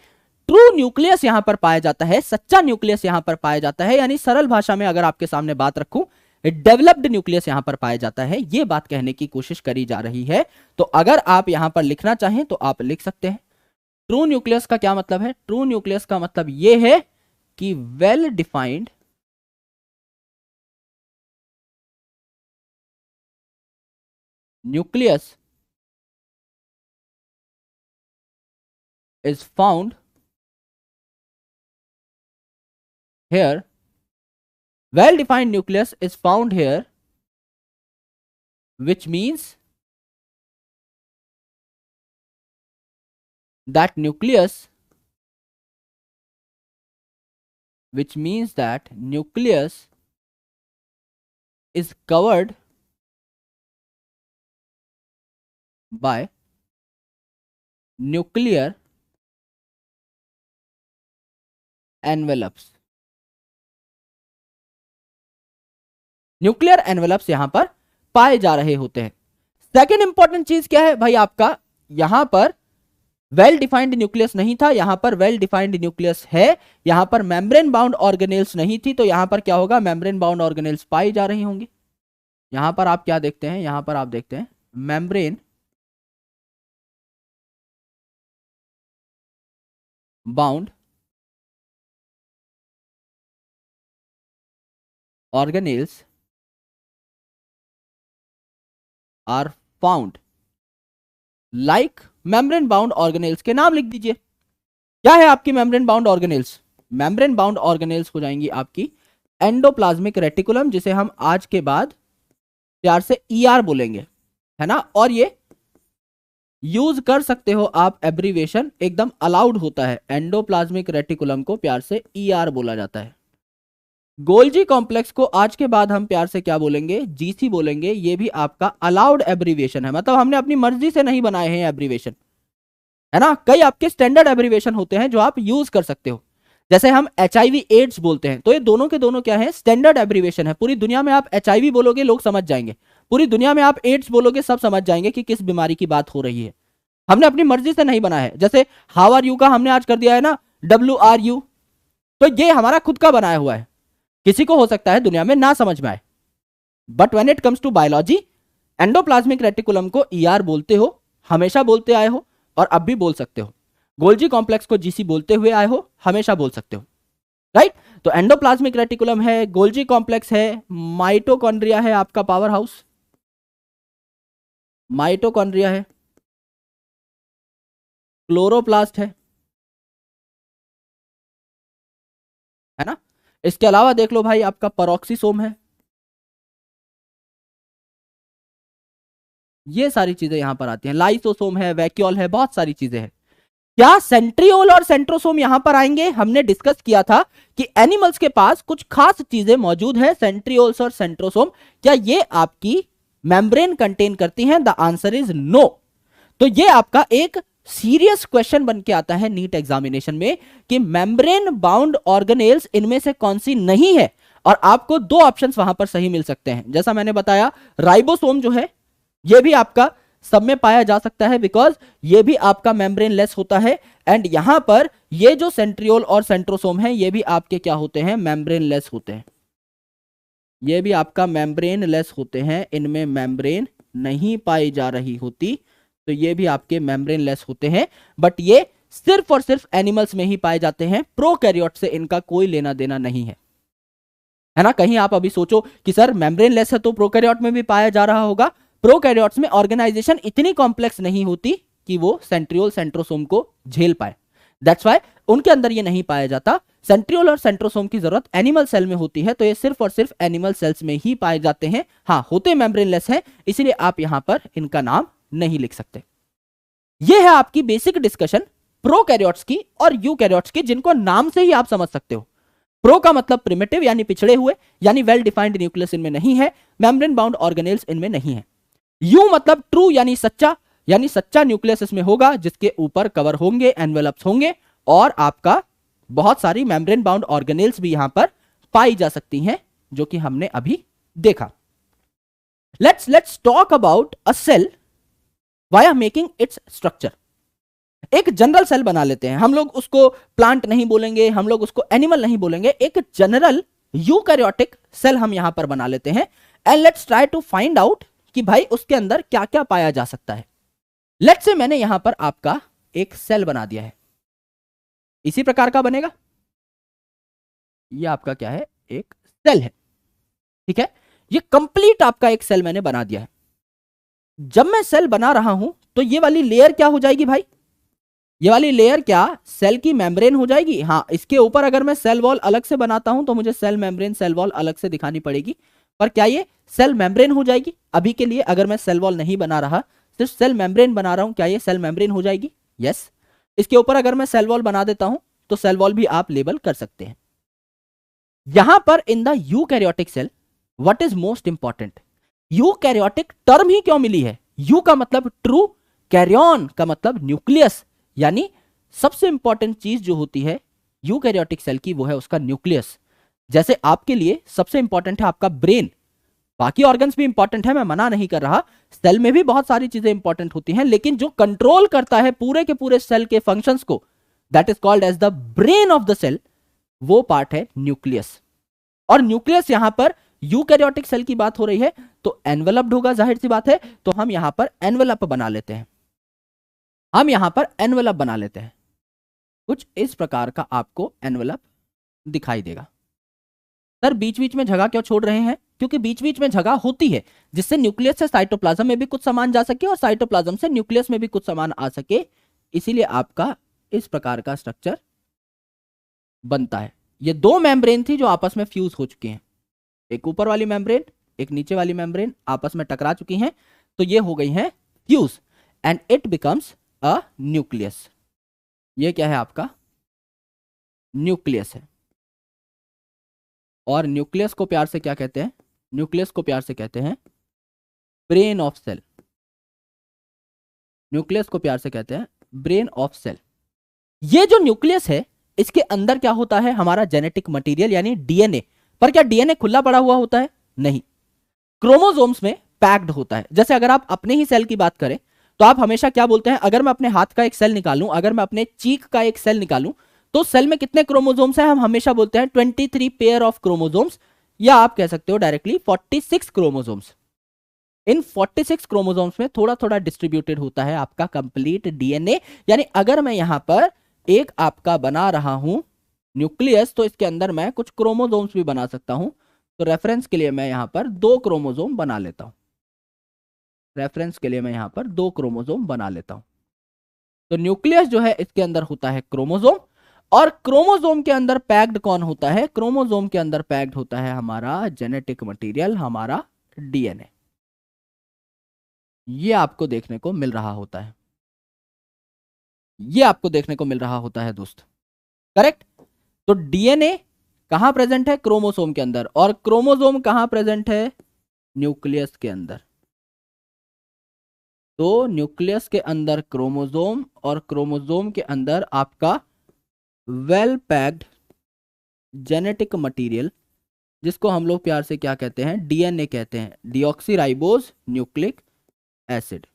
Speaker 1: ट्रू न्यूक्लियस यहां पर पाया जाता है, सच्चा न्यूक्लियस यहां पर पाया जाता है, यानी सरल भाषा में अगर आपके सामने बात रखूं, डेवलप्ड न्यूक्लियस यहां पर पाया जाता है, ये बात कहने की कोशिश करी जा रही है। तो अगर आप यहां पर लिखना चाहें तो आप लिख सकते हैं। ट्रू न्यूक्लियस का क्या मतलब है? ट्रू न्यूक्लियस का मतलब यह है कि well defined nucleus is found here, well defined nucleus is found here, which means that nucleus is covered by nuclear envelopes। Nuclear envelopes यहां पर पाए जा रहे होते हैं। सेकेंड इंपॉर्टेंट चीज क्या है भाई? आपका यहां पर वेल डिफाइंड न्यूक्लियस नहीं था, यहां पर वेल डिफाइंड न्यूक्लियस है। यहां पर मेम्ब्रेन बाउंड ऑर्गेनेल्स नहीं थी, तो यहां पर क्या होगा? मेम्ब्रेन बाउंड ऑर्गेनेल्स पाई जा रही होंगी। यहां पर आप क्या देखते हैं? यहां पर आप देखते हैं membrane bound organelles are found like membrane bound organelles के नाम लिख दीजिए। क्या है आपकी membrane bound organelles? Membrane bound organelles हो जाएंगी आपकी एंडोप्लाज्मिक रेटिकुलम, जिसे हम आज के बाद प्यार से ईआर बोलेंगे, है ना। और ये यूज कर सकते हो आप, एब्रीवेशन एकदम अलाउड होता है। एंडोप्लाज्मिक रेटिकुलम को प्यार से ईआर बोला जाता है। गोल्जी कॉम्प्लेक्स को आज के बाद हम प्यार से क्या बोलेंगे? जीसी बोलेंगे। ये भी आपका अलाउड एब्रीवेशन है, मतलब हमने अपनी मर्जी से नहीं बनाए हैं एब्रीवेशन, है ना। कई आपके स्टैंडर्ड एब्रीवेशन होते हैं जो आप यूज कर सकते हो, जैसे हम HIV एड्स बोलते हैं, तो ये दोनों के दोनों क्या है? स्टैंडर्ड एब्रीवेशन है। पूरी दुनिया में आप HIV बोलोगे लोग समझ जाएंगे, पूरी दुनिया में आप एड्स बोलोगे सब समझ जाएंगे कि किस बीमारी की बात हो रही है। हमने अपनी मर्जी से नहीं बनाया है। जैसे हाउ आर यू का हमने आज कर दिया है ना WRU, तो ये हमारा खुद का बनाया हुआ है। किसी को हो सकता है दुनिया में ना समझ में आए, but when it comes to biology, endoplasmic reticulum को ER बोलते हो, हमेशा बोलते आए हो और अब भी बोल सकते हो। गोल्जी कॉम्प्लेक्स को GC बोलते हुए आए हो, हमेशा बोल सकते हो, राइट। तो एंडोप्लाज्मिक रेटिकुलम है, गोल्जी कॉम्प्लेक्स है, माइटोकॉन्ड्रिया है आपका पावर हाउस, माइटोकॉन्ड्रिया है, क्लोरोप्लास्ट है ना। इसके अलावा देख लो भाई आपका पेरोक्सिसोम है। ये सारी चीजें यहां पर आती हैं। लाइसोसोम है, वैक्यूल है, बहुत सारी चीजें हैं। क्या सेंट्रियोल और सेंट्रोसोम यहां पर आएंगे? हमने डिस्कस किया था कि एनिमल्स के पास कुछ खास चीजें मौजूद है, सेंट्रियोल्स और सेंट्रोसोम। क्या ये आपकी मेम्ब्रेन कंटेन करती हैं? The answer is no. तो ये आपका एक सीरियस क्वेश्चन बन के आता है नीट एग्जामिनेशन में कि मेम्ब्रेन बाउंड ऑर्गेनेल्स इनमें से कौन सी नहीं है, और आपको दो ऑप्शंस वहां पर सही मिल सकते हैं। जैसा मैंने बताया, राइबोसोम जो है ये भी आपका सब में पाया जा सकता है, बिकॉज ये भी आपका मेम्ब्रेन लेस होता है। एंड यहां पर ये जो सेंट्रियोल और सेंट्रोसोम है ये भी आपके क्या होते हैं? मेम्ब्रेन लेस होते हैं। ये भी आपका मेम्ब्रेन लेस होते हैं, इनमें मेम्ब्रेन नहीं पाई जा रही होती, तो ये भी आपके मेम्ब्रेन लेस होते हैं, बट ये सिर्फ और सिर्फ एनिमल्स में ही पाए जाते हैं, प्रोकैरियोट से इनका कोई लेना देना नहीं है ना। कहीं आप अभी सोचो कि सर मेम्ब्रेन लेस है तो प्रोकैरियोट में भी पाया जा रहा होगा। प्रोकैरियोट्स में ऑर्गेनाइजेशन इतनी कॉम्प्लेक्स नहीं होती कि वो सेंट्रियोल सेंट्रोसोम को झेल पाए, दैट्स वाई उनके अंदर ये नहीं पाया जाता। सेंट्रियोल और सेंट्रोसोम की जरूरत एनिमल सेल में होती है, तो ये सिर्फ और सिर्फ एनिमल सेल्स में ही पाए जाते हैं। हाँ, होते मेम्ब्रेन लेस हैं, इसीलिए आप यहां पर इनका नाम नहीं लिख सकते। ये है आपकी बेसिक डिस्कशन प्रोकैरियोट्स की और यूकैरियोट्स की, जिनको नाम से ही आप समझ सकते हो। प्रो का मतलब प्रिमिटिव यानी पिछड़े हुए, यानी वेल डिफाइंड न्यूक्लियस इनमें नहीं है, मेम्ब्रेन बाउंड ऑर्गेनेल्स इनमें नहीं है। यू मतलब ट्रू यानी सच्चा, यानी सच्चा न्यूक्लियस इसमें होगा जिसके ऊपर कवर होंगे, एनवेलप्स होंगे, और आपका बहुत सारी मेम्ब्रेन बाउंड ऑर्गेनेल्स भी यहां पर पाई जा सकती हैं, जो कि हमने अभी देखा। Let's talk about a cell via making its structure. एक जनरल सेल बना लेते हैं हम लोग, उसको प्लांट नहीं बोलेंगे, हम लोग उसको एनिमल नहीं बोलेंगे, एक जनरल यूकैरियोटिक सेल हम यहां पर बना लेते हैं। And let's try to find out कि भाई उसके अंदर क्या क्या पाया जा सकता है। लेट्स से मैंने यहां पर आपका एक सेल बना दिया है, इसी प्रकार का बनेगा। ये आपका क्या है, एक सेल है, ठीक है। ये कंप्लीट आपका एक सेल मैंने बना दिया है। जब मैं सेल बना रहा हूं तो ये वाली लेयर क्या हो जाएगी भाई, ये वाली लेयर क्या सेल की मेम्ब्रेन हो जाएगी। हाँ, इसके ऊपर अगर मैं सेल वॉल अलग से बनाता हूं तो मुझे सेल मेम्ब्रेन सेल वॉल अलग से दिखानी पड़ेगी, पर क्या ये सेल मेम्ब्रेन हो जाएगी? अभी के लिए अगर मैं सेल वॉल नहीं बना रहा, सिर्फ सेल मेम्ब्रेन बना रहा हूं, क्या ये सेल मेम्ब्रेन हो जाएगी? यस। इसके ऊपर अगर मैं सेल वॉल बना देता हूं तो सेल वॉल भी आप लेबल कर सकते हैं। यहां पर in the eukaryotic cell what is most important, eukaryotic term ही क्यों मिली है? यू का मतलब ट्रू, कैरियन का मतलब न्यूक्लियस, यानी सबसे इंपॉर्टेंट चीज जो होती है यूकैरियोटिक सेल की वो है उसका न्यूक्लियस। जैसे आपके लिए सबसे इंपॉर्टेंट है आपका ब्रेन, बाकी ऑर्गन्स भी इंपॉर्टेंट है, मैं मना नहीं कर रहा, सेल में भी बहुत सारी चीजें इंपॉर्टेंट होती हैं, लेकिन जो कंट्रोल करता है पूरे के पूरे सेल के फंक्शंस को, that is called as the brain of the cell, वो पार्ट है न्यूक्लियस। और न्यूक्लियस यहां पर यूकैरियोटिक सेल की बात हो रही है तो एनवेलप्ड होगा, जाहिर सी बात है, तो हम यहां पर एनवेलप बना लेते हैं, हम यहां पर एनवेलप बना लेते हैं। कुछ इस प्रकार का आपको एनवेलप दिखाई देगा। सर बीच बीच में जगह क्यों छोड़ रहे हैं? क्योंकि बीच बीच में जगह होती है जिससे न्यूक्लियस से साइटोप्लाज्म में भी कुछ सामान जा सके और साइटोप्लाज्म से न्यूक्लियस में भी कुछ सामान आ सके, इसीलिए आपका इस प्रकार का स्ट्रक्चर बनता है। ये दो मेम्ब्रेन थी जो आपस में फ्यूज हो चुकी हैं, एक ऊपर वाली मेम्ब्रेन, एक नीचे वाली मेम्ब्रेन आपस में टकरा चुकी हैं, तो ये हो गई हैं fuse and it becomes a nucleus. ये क्या है आपका न्यूक्लियस है। और न्यूक्लियस को प्यार से क्या कहते हैं? न्यूक्लियस को प्यार से कहते हैं ब्रेन ऑफ सेल। न्यूक्लियस को प्यार से कहते हैं ब्रेन ऑफ सेल। ये जो न्यूक्लियस है इसके अंदर क्या होता है? हमारा जेनेटिक मटेरियल यानी डीएनए। पर क्या डीएनए खुला पड़ा हुआ होता है? नहीं, क्रोमोसोम्स में पैक्ड होता है। जैसे अगर आप अपने ही सेल की बात करें तो आप हमेशा क्या बोलते हैं, अगर मैं अपने हाथ का एक सेल निकालूं, अगर मैं अपने चीक का एक सेल निकालूं, तो सेल में कितने क्रोमोसोम्स हैं? हम हमेशा बोलते हैं 23 पेयर ऑफ क्रोमोसोम्स, या आप कह सकते हो डायरेक्टली 46 क्रोमोसोम्स। इन 46 क्रोमोसोम्स में थोड़ा थोड़ा डिस्ट्रीब्यूटेड होता है आपका कंप्लीट डीएनए। यानी अगर मैं यहां पर एक आपका बना रहा हूं न्यूक्लियस, तो इसके अंदर मैं कुछ क्रोमोसोम्स भी बना सकता हूं। तो रेफरेंस के लिए मैं यहां पर 2 क्रोमोसोम बना लेता हूं, रेफरेंस के लिए मैं यहां पर 2 क्रोमोसोम बना लेता हूं। तो न्यूक्लियस जो है इसके अंदर होता है क्रोमोसोम, और क्रोमोसोम के अंदर पैक्ड कौन होता है? क्रोमोसोम के अंदर पैक्ड होता है हमारा जेनेटिक मटेरियल, हमारा डीएनए। ये आपको देखने को मिल रहा होता है, ये आपको देखने को मिल रहा होता है दोस्त, करेक्ट। तो डीएनए कहां प्रेजेंट है? क्रोमोसोम के अंदर। और क्रोमोसोम कहां प्रेजेंट है? न्यूक्लियस के अंदर। तो न्यूक्लियस के अंदर क्रोमोसोम, और क्रोमोसोम के अंदर आपका वेल पैक्ड जेनेटिक मटेरियल, जिसको हम लोग प्यार से क्या कहते हैं? डीएनए कहते हैं, deoxyribose nucleic acid.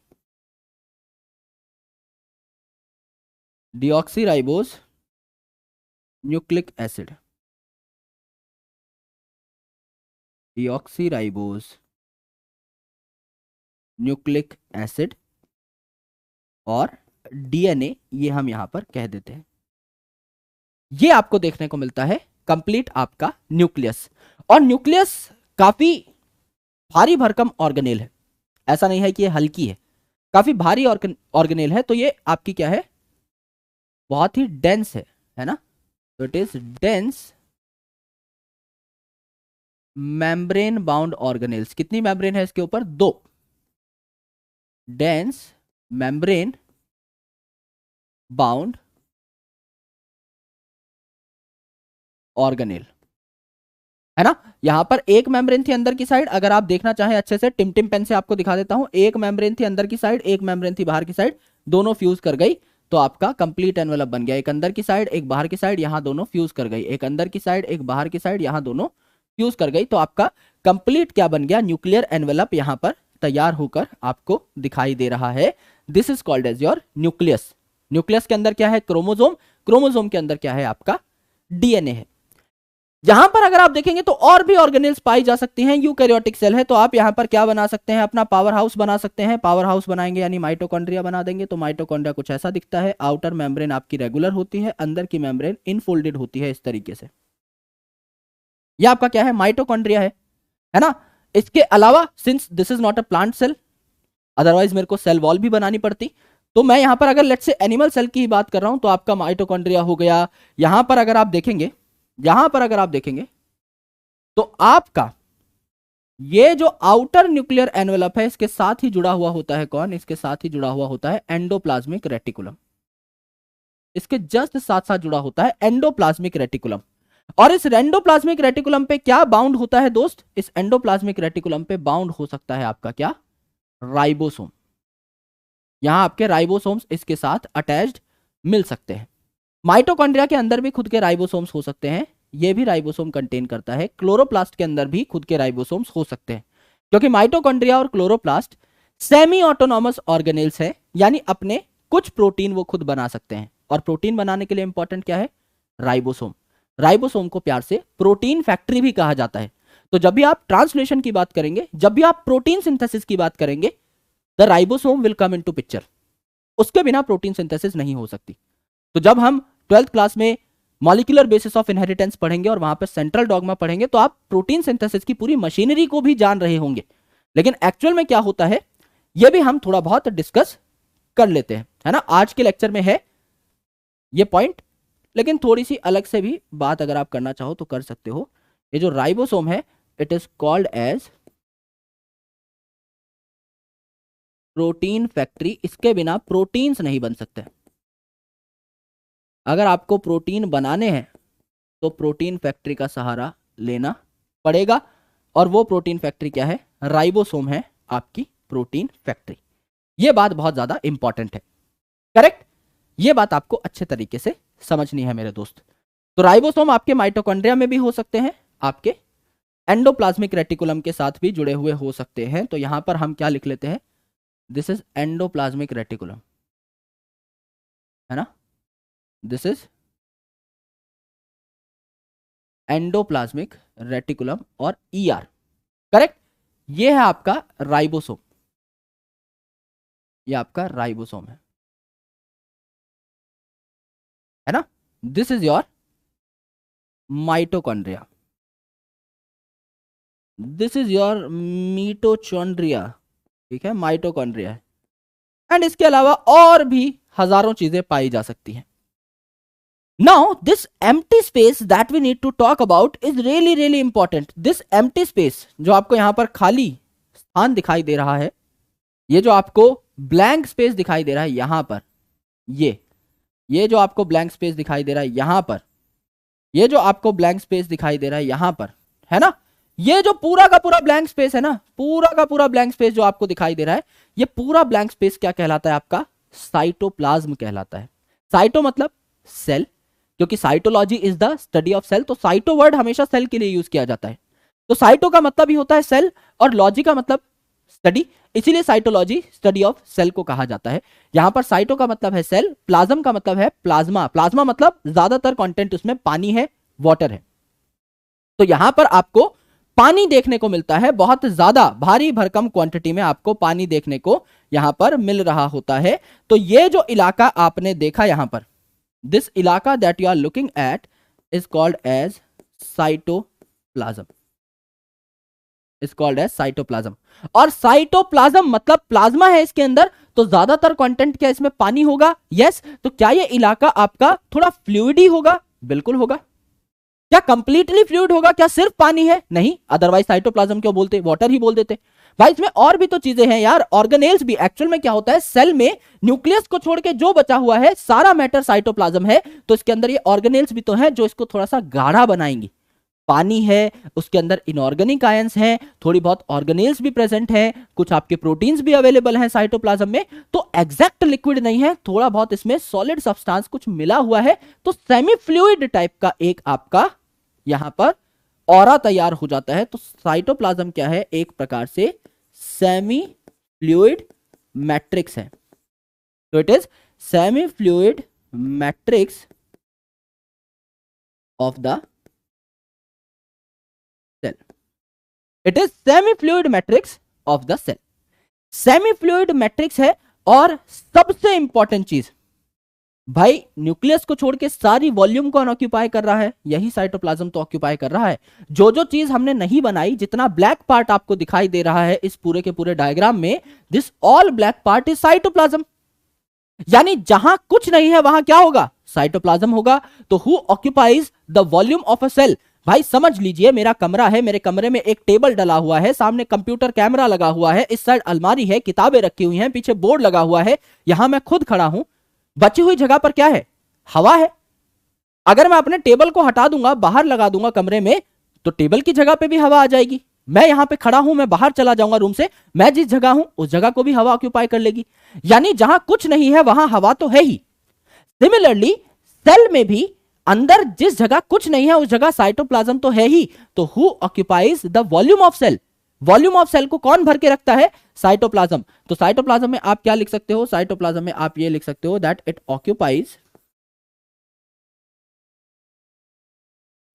Speaker 1: Deoxyribose nucleic acid, deoxyribose nucleic acid और डीएनए ये हम यहां पर कह देते हैं। ये आपको देखने को मिलता है कंप्लीट आपका न्यूक्लियस। और न्यूक्लियस काफी भारी भरकम ऑर्गेनेल है, ऐसा नहीं है कि ये हल्की है, काफी भारी ऑर्गेनेल है। तो ये आपकी क्या है, बहुत ही डेंस है ना। तो it is dense membrane bound organelles. कितनी मेम्ब्रेन है इसके ऊपर, 2। डेंस मेम्ब्रेन बाउंड ऑर्गेनेल, है ना। यहां पर एक मेम्ब्रेन थी अंदर की साइड, अगर आप देखना चाहें अच्छे से टिम पेन से आपको दिखा देता हूं। एक मेम्ब्रेन थी अंदर की साइड, एक मेम्ब्रेन थी बाहर की साइड, दोनों फ्यूज कर गई तो आपका कंप्लीट एनवेलप बन गया। एक अंदर की साइड एक बाहर की साइड, यहां दोनों फ्यूज कर गई, एक अंदर की साइड एक बाहर की साइड, यहां दोनों फ्यूज कर गई, तो आपका कंप्लीट क्या बन गया, न्यूक्लियर एनवेलप यहां पर तैयार होकर आपको दिखाई दे रहा है। This is called as your nucleus. Nucleus के अंदर क्या है, क्रोमोजोम, क्रोमोजोम के अंदर क्या है आपका डीएनए है। यहां पर अगर आप देखेंगे तो और भी ऑर्गेनेल्स पाई जा सकती हैं। यूकैरियोटिक सेल है तो आप यहां पर क्या बना सकते हैं, अपना पावर हाउस बना सकते हैं। पावर हाउस बनाएंगे यानी माइटोकॉन्ड्रिया बना देंगे। तो माइटोकॉन्ड्रिया कुछ ऐसा दिखता है, आउटर मेम्ब्रेन आपकी रेगुलर होती है, अंदर की मेम्ब्रेन इनफोल्डेड होती है इस तरीके से। यह आपका क्या है, माइटोकॉन्ड्रिया है ना। इसके अलावा since this is not a plant cell, otherwise मेरे को सेल वॉल भी बनानी पड़ती, तो मैं यहां पर अगर लेट्स से एनिमल सेल की ही बात कर रहा हूं तो आपका माइटोकॉन्ड्रिया हो गया। यहां पर अगर आप देखेंगे, यहां पर अगर आप देखेंगे तो आपका ये जो आउटर न्यूक्लियर एनवेलप है इसके साथ ही जुड़ा हुआ होता है कौन, इसके साथ ही जुड़ा हुआ होता है एंडोप्लाज्मिक रेटिकुलम। इसके जस्ट साथ साथ जुड़ा होता है एंडोप्लाज्मिक रेटिकुलम। और इस एंडोप्लाज्मिक रेटिकुलम पे क्या बाउंड होता है दोस्त, इस एंडोप्लाज्मिक रेटिकुलम पे बाउंड हो सकता है आपका क्या, राइबोसोम। यहां आपके राइबोसोम्स इसके साथ अटैच्ड मिल सकते हैं। माइटोकॉन्ड्रिया के अंदर भी खुद के राइबोसोम्स हो सकते हैं, ये भी राइबोसोम कंटेन करता है। क्लोरोप्लास्ट के अंदर भी खुद के राइबोसोम्स हो सकते हैं, क्योंकि माइटोकॉन्ड्रिया और क्लोरोप्लास्ट सेमी ऑटोनॉमस ऑर्गेनेल्स हैं, यानी अपने कुछ प्रोटीन वो खुद बना सकते हैं। और प्रोटीन बनाने के लिए इंपॉर्टेंट क्या है, राइबोसोम। राइबोसोम को प्यार से प्रोटीन फैक्ट्री भी कहा जाता है। तो जब भी आप ट्रांसलेशन की बात करेंगे, जब भी आप प्रोटीन सिंथेसिस की बात करेंगे, the ribosome will come into picture. उसके बिना प्रोटीन सिंथेसिस नहीं हो सकती। तो जब हम 12th क्लास में मॉलिक्यूलर बेसिस ऑफ इनहेरिटेंस पढ़ेंगे और वहां पर सेंट्रल डॉगमा पढ़ेंगे तो आप प्रोटीन सिंथेसिस की पूरी मशीनरी को भी जान रहे होंगे। लेकिन एक्चुअल में क्या होता है यह भी हम थोड़ा बहुत डिस्कस कर लेते हैं, है ना। आज के लेक्चर में है ये पॉइंट, लेकिन थोड़ी सी अलग से भी बात अगर आप करना चाहो तो कर सकते हो। ये जो राइबोसोम है it is called as protein factory. इसके बिना प्रोटीन्स नहीं बन सकते। अगर आपको प्रोटीन बनाने हैं तो प्रोटीन फैक्ट्री का सहारा लेना पड़ेगा, और वो प्रोटीन फैक्ट्री क्या है, राइबोसोम है आपकी प्रोटीन फैक्ट्री। ये बात बहुत ज्यादा इंपॉर्टेंट है, करेक्ट। ये बात आपको अच्छे तरीके से समझनी है मेरे दोस्त। तो राइबोसोम आपके माइटोकॉन्ड्रिया में भी हो सकते हैं, आपके एंडोप्लाज्मिक रेटिकुलम के साथ भी जुड़े हुए हो सकते हैं। तो यहां पर हम क्या लिख लेते हैं, दिस इज एंडोप्लाज्मिक रेटिकुलम, है ना। दिस इज एंडोप्लाज्मिक रेटिकुलम और ईआर, करेक्ट। ये है आपका राइबोसोम, ये आपका राइबोसोम है ना। This is your mitochondria, this is your mitochondria, ठीक है, माइटोकॉन्ड्रिया है। एंड इसके अलावा और भी हजारों चीजें पाई जा सकती हैं। Now, this empty space that we need to talk about is really, really important. This empty space, जो आपको यहां पर खाली स्थान दिखाई दे रहा है, ये जो आपको blank space दिखाई दे रहा है यहां पर, ये जो आपको blank space दिखाई दे रहा है यहां पर, ये जो आपको blank space दिखाई दे रहा है यहां पर, है ना। ये जो पूरा का पूरा blank space है ना, पूरा का पूरा blank space जो आपको दिखाई दे रहा है, ये पूरा blank space क्या कहलाता है आपका, साइटोप्लाज्म कहलाता है। साइटो मतलब सेल, क्योंकि cytology is the study of cell, तो साइटो वर्ड हमेशा सेल के लिए यूज किया जाता है। तो साइटो का मतलब ही होता है सेल और लॉजी का मतलब स्टडी, इसीलिए साइटोलॉजी स्टडी ऑफ सेल को कहा जाता है। यहां पर साइटो का मतलब है सेल, प्लाज्म का मतलब है प्लाज्मा, प्लाज्मा मतलब ज्यादातर कंटेंट उसमें पानी है, वाटर है। तो यहां पर आपको पानी देखने को मिलता है, बहुत ज्यादा भारी भरकम क्वांटिटी में आपको पानी देखने को यहां पर मिल रहा होता है। तो ये जो इलाका आपने देखा यहां पर, दिस इलाका that you are looking at is called as cytoplasm, is called as cytoplasm. और साइटोप्लाज्म मतलब प्लाज्मा है इसके अंदर, तो ज्यादातर कंटेंट क्या इसमें पानी होगा? यस। तो क्या ये इलाका आपका थोड़ा फ्लूइडी होगा? बिल्कुल होगा। क्या कंप्लीटली फ्लूइड होगा? क्या सिर्फ पानी है? नहीं, अदरवाइज साइटोप्लाज्म क्यों बोलते, वाटर ही बोल देते भाई। इसमें और भी तो चीजें हैं यार, ऑर्गेनेल्स भी। एक्चुअल में क्या होता है, सेल में न्यूक्लियस को छोड़ के जो बचा हुआ है सारा मैटर साइटोप्लाज्म है। तो इसके अंदर ये ऑर्गेनेल्स भी तो हैं जो इसको थोड़ा सा गाढ़ा बनाएंगे। पानी है, उसके अंदर इनऑर्गेनिक आयंस हैं, थोड़ी बहुत ऑर्गेनेल्स भी प्रेजेंट हैं, कुछ आपके प्रोटीन्स भी अवेलेबल हैं साइटोप्लाज्म में। तो एग्जैक्ट लिक्विड नहीं है, थोड़ा बहुत इसमें सॉलिड सब्सटेंस कुछ मिला हुआ है। तो सेमी फ्लूइड टाइप का एक आपका यहां पर ऑरा तैयार हो जाता है। तो साइटोप्लाज्म क्या है, एक प्रकार से सेमी फ्लूइड मैट्रिक्स है। तो it is semi fluid matrix of the cell. It is semi fluid matrix of the cell. Semi fluid matrix है। और सबसे इंपॉर्टेंट चीज भाई, न्यूक्लियस को छोड़ के सारी वॉल्यूम कौन ऑक्यूपाई कर रहा है? यही साइटोप्लाज्म तो ऑक्यूपाई कर रहा है। जो जो चीज हमने नहीं बनाई, जितना ब्लैक पार्ट आपको दिखाई दे रहा है इस पूरे के पूरे डायग्राम में, this all black part is cytoplasm. यानी जहां कुछ नहीं है वहां क्या होगा? साइटोप्लाज्म होगा। तो who occupies the volume of a cell? भाई समझ लीजिए, मेरा कमरा है, मेरे कमरे में एक टेबल डला हुआ है, सामने कंप्यूटर कैमरा लगा हुआ है, इस साइड अलमारी है, किताबें रखी हुई हैं, पीछे बोर्ड लगा हुआ है, यहां मैं खुद खड़ा हूं। बची हुई जगह पर क्या है? हवा है। अगर मैं अपने टेबल को हटा दूंगा, बाहर लगा दूंगा कमरे में, तो टेबल की जगह पे भी हवा आ जाएगी। मैं यहां पे खड़ा हूं, मैं बाहर चला जाऊंगा रूम से, मैं जिस जगह हूं उस जगह को भी हवा ऑक्यूपाई कर लेगी। यानी जहां कुछ नहीं है वहां हवा तो है ही। सिमिलरली सेल में भी अंदर जिस जगह कुछ नहीं है उस जगह साइटोप्लाज्म तो है ही। तो who occupies the volume of cell? Volume of cell को कौन भर के रखता है? साइटोप्लाज्म। तो साइटोप्लाज्म में आप क्या लिख सकते हो? साइटोप्लाज्म में आप ये लिख सकते हो that it occupies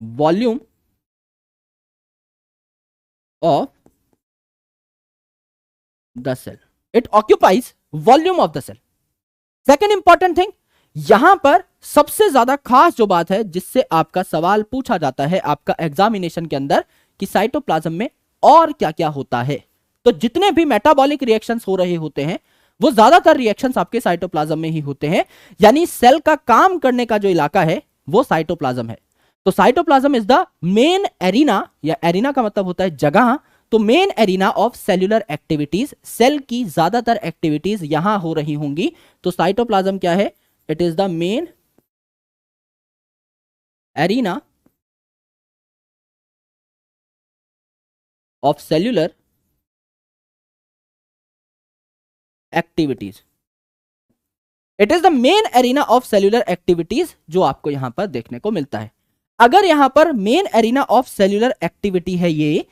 Speaker 1: volume of the cell. It occupies volume of the cell. Second important thing, यहां पर सबसे ज्यादा खास जो बात है जिससे आपका सवाल पूछा जाता है आपका एग्जामिनेशन के अंदर, कि साइटोप्लाज्म में और क्या क्या होता है। तो जितने भी मेटाबॉलिक रिएक्शंस हो रहे होते हैं वो ज्यादातर रिएक्शंस आपके साइटोप्लाज्म में ही होते हैं। यानी सेल का काम करने का जो इलाका है वो साइटोप्लाज्म है। तो cytoplasm is the main arena, या एरिना का मतलब होता है जगह। तो main arena of cellular activities, cell की ज्यादातर एक्टिविटीज यहां हो रही होंगी। तो साइटोप्लाज्म क्या है? It is the main arena of cellular activities. It is the main arena of cellular activities जो आपको यहां पर देखने को मिलता है। अगर यहां पर main arena of cellular activity है ये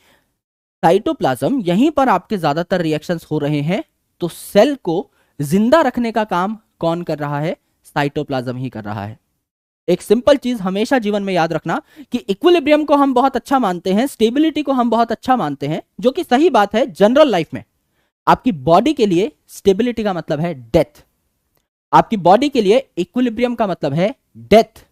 Speaker 1: साइटोप्लाज्म, यहीं पर आपके ज्यादातर रिएक्शंस हो रहे हैं, तो सेल को जिंदा रखने का काम कौन कर रहा है? साइटोप्लाज्म ही कर रहा है। एक सिंपल चीज हमेशा जीवन में याद रखना कि इक्विलिब्रियम को हम बहुत अच्छा मानते हैं, स्टेबिलिटी को हम बहुत अच्छा मानते हैं, जो कि सही बात है जनरल लाइफ में। आपकी बॉडी के लिए स्टेबिलिटी का मतलब है डेथ, आपकी बॉडी के लिए इक्विलिब्रियम का मतलब है डेथ।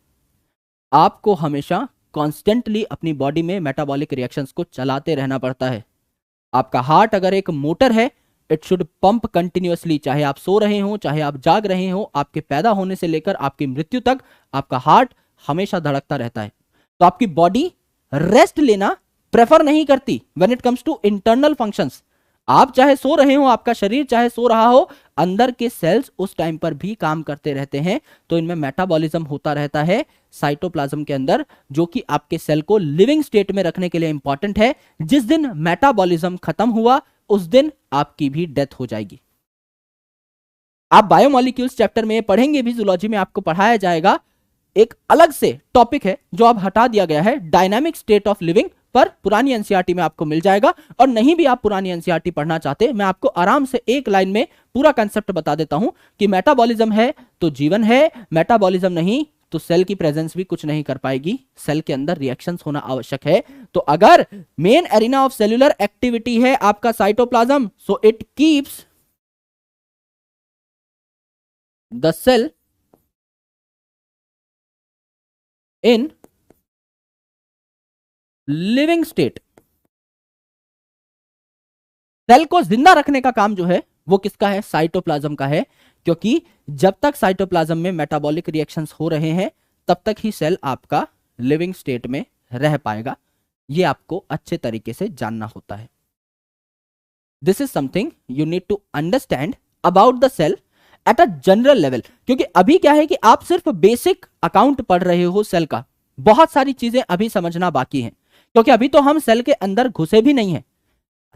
Speaker 1: आपको हमेशा कॉन्स्टेंटली अपनी बॉडी में मेटाबॉलिक रिएक्शंस को चलाते रहना पड़ता है। आपका हार्ट अगर एक मोटर है, इट शुड पंप कंटिन्यूअसली, चाहे आप सो रहे हो चाहे आप जाग रहे हो, आपके पैदा होने से लेकर आपकी मृत्यु तक आपका हार्ट हमेशा धड़कता रहता है। तो आपकी बॉडी रेस्ट लेना प्रेफर नहीं करती when it comes to internal functions. आप चाहे सो रहे हो, आपका शरीर चाहे सो रहा हो, अंदर के सेल्स उस टाइम पर भी काम करते रहते हैं। तो इनमें मेटाबॉलिज्म होता रहता है साइटोप्लाज्म के अंदर, जो कि आपके सेल को लिविंग स्टेट में रखने के लिए इंपॉर्टेंट है। जिस दिन मेटाबॉलिज्म खत्म हुआ उस दिन आपकी भी डेथ हो जाएगी। आप बायोमोलिक्यूल्स चैप्टर में पढ़ेंगे भी, जूलॉजी में आपको पढ़ाया जाएगा। एक अलग से टॉपिक है जो अब हटा दिया गया है, डायनामिक स्टेट ऑफ लिविंग, पर पुरानी एनसीईआरटी में आपको मिल जाएगा। और नहीं भी आप पुरानी एनसीईआरटी पढ़ना चाहते, मैं आपको आराम से एक लाइन में पूरा कंसेप्ट बता देता हूं कि मेटाबॉलिज्म है तो जीवन है, मेटाबॉलिज्म नहीं तो सेल की प्रेजेंस भी कुछ नहीं कर पाएगी, सेल के अंदर रिएक्शंस होना आवश्यक है। तो अगर main arena of cellular activity है आपका cytoplasm, so it keeps the cell in living state, cell को जिंदा रखने का काम जो है वो किसका है? साइटोप्लाज्म का है, क्योंकि जब तक साइटोप्लाज्म में मेटाबॉलिक रिएक्शंस हो रहे हैं तब तक ही सेल आपका लिविंग स्टेट में रह पाएगा। ये आपको अच्छे तरीके से जानना होता है। This is something you need to understand about the cell at a general level, क्योंकि अभी क्या है कि आप सिर्फ बेसिक अकाउंट पढ़ रहे हो सेल का, बहुत सारी चीजें अभी समझना बाकी है, क्योंकि अभी तो हम सेल के अंदर घुसे भी नहीं है।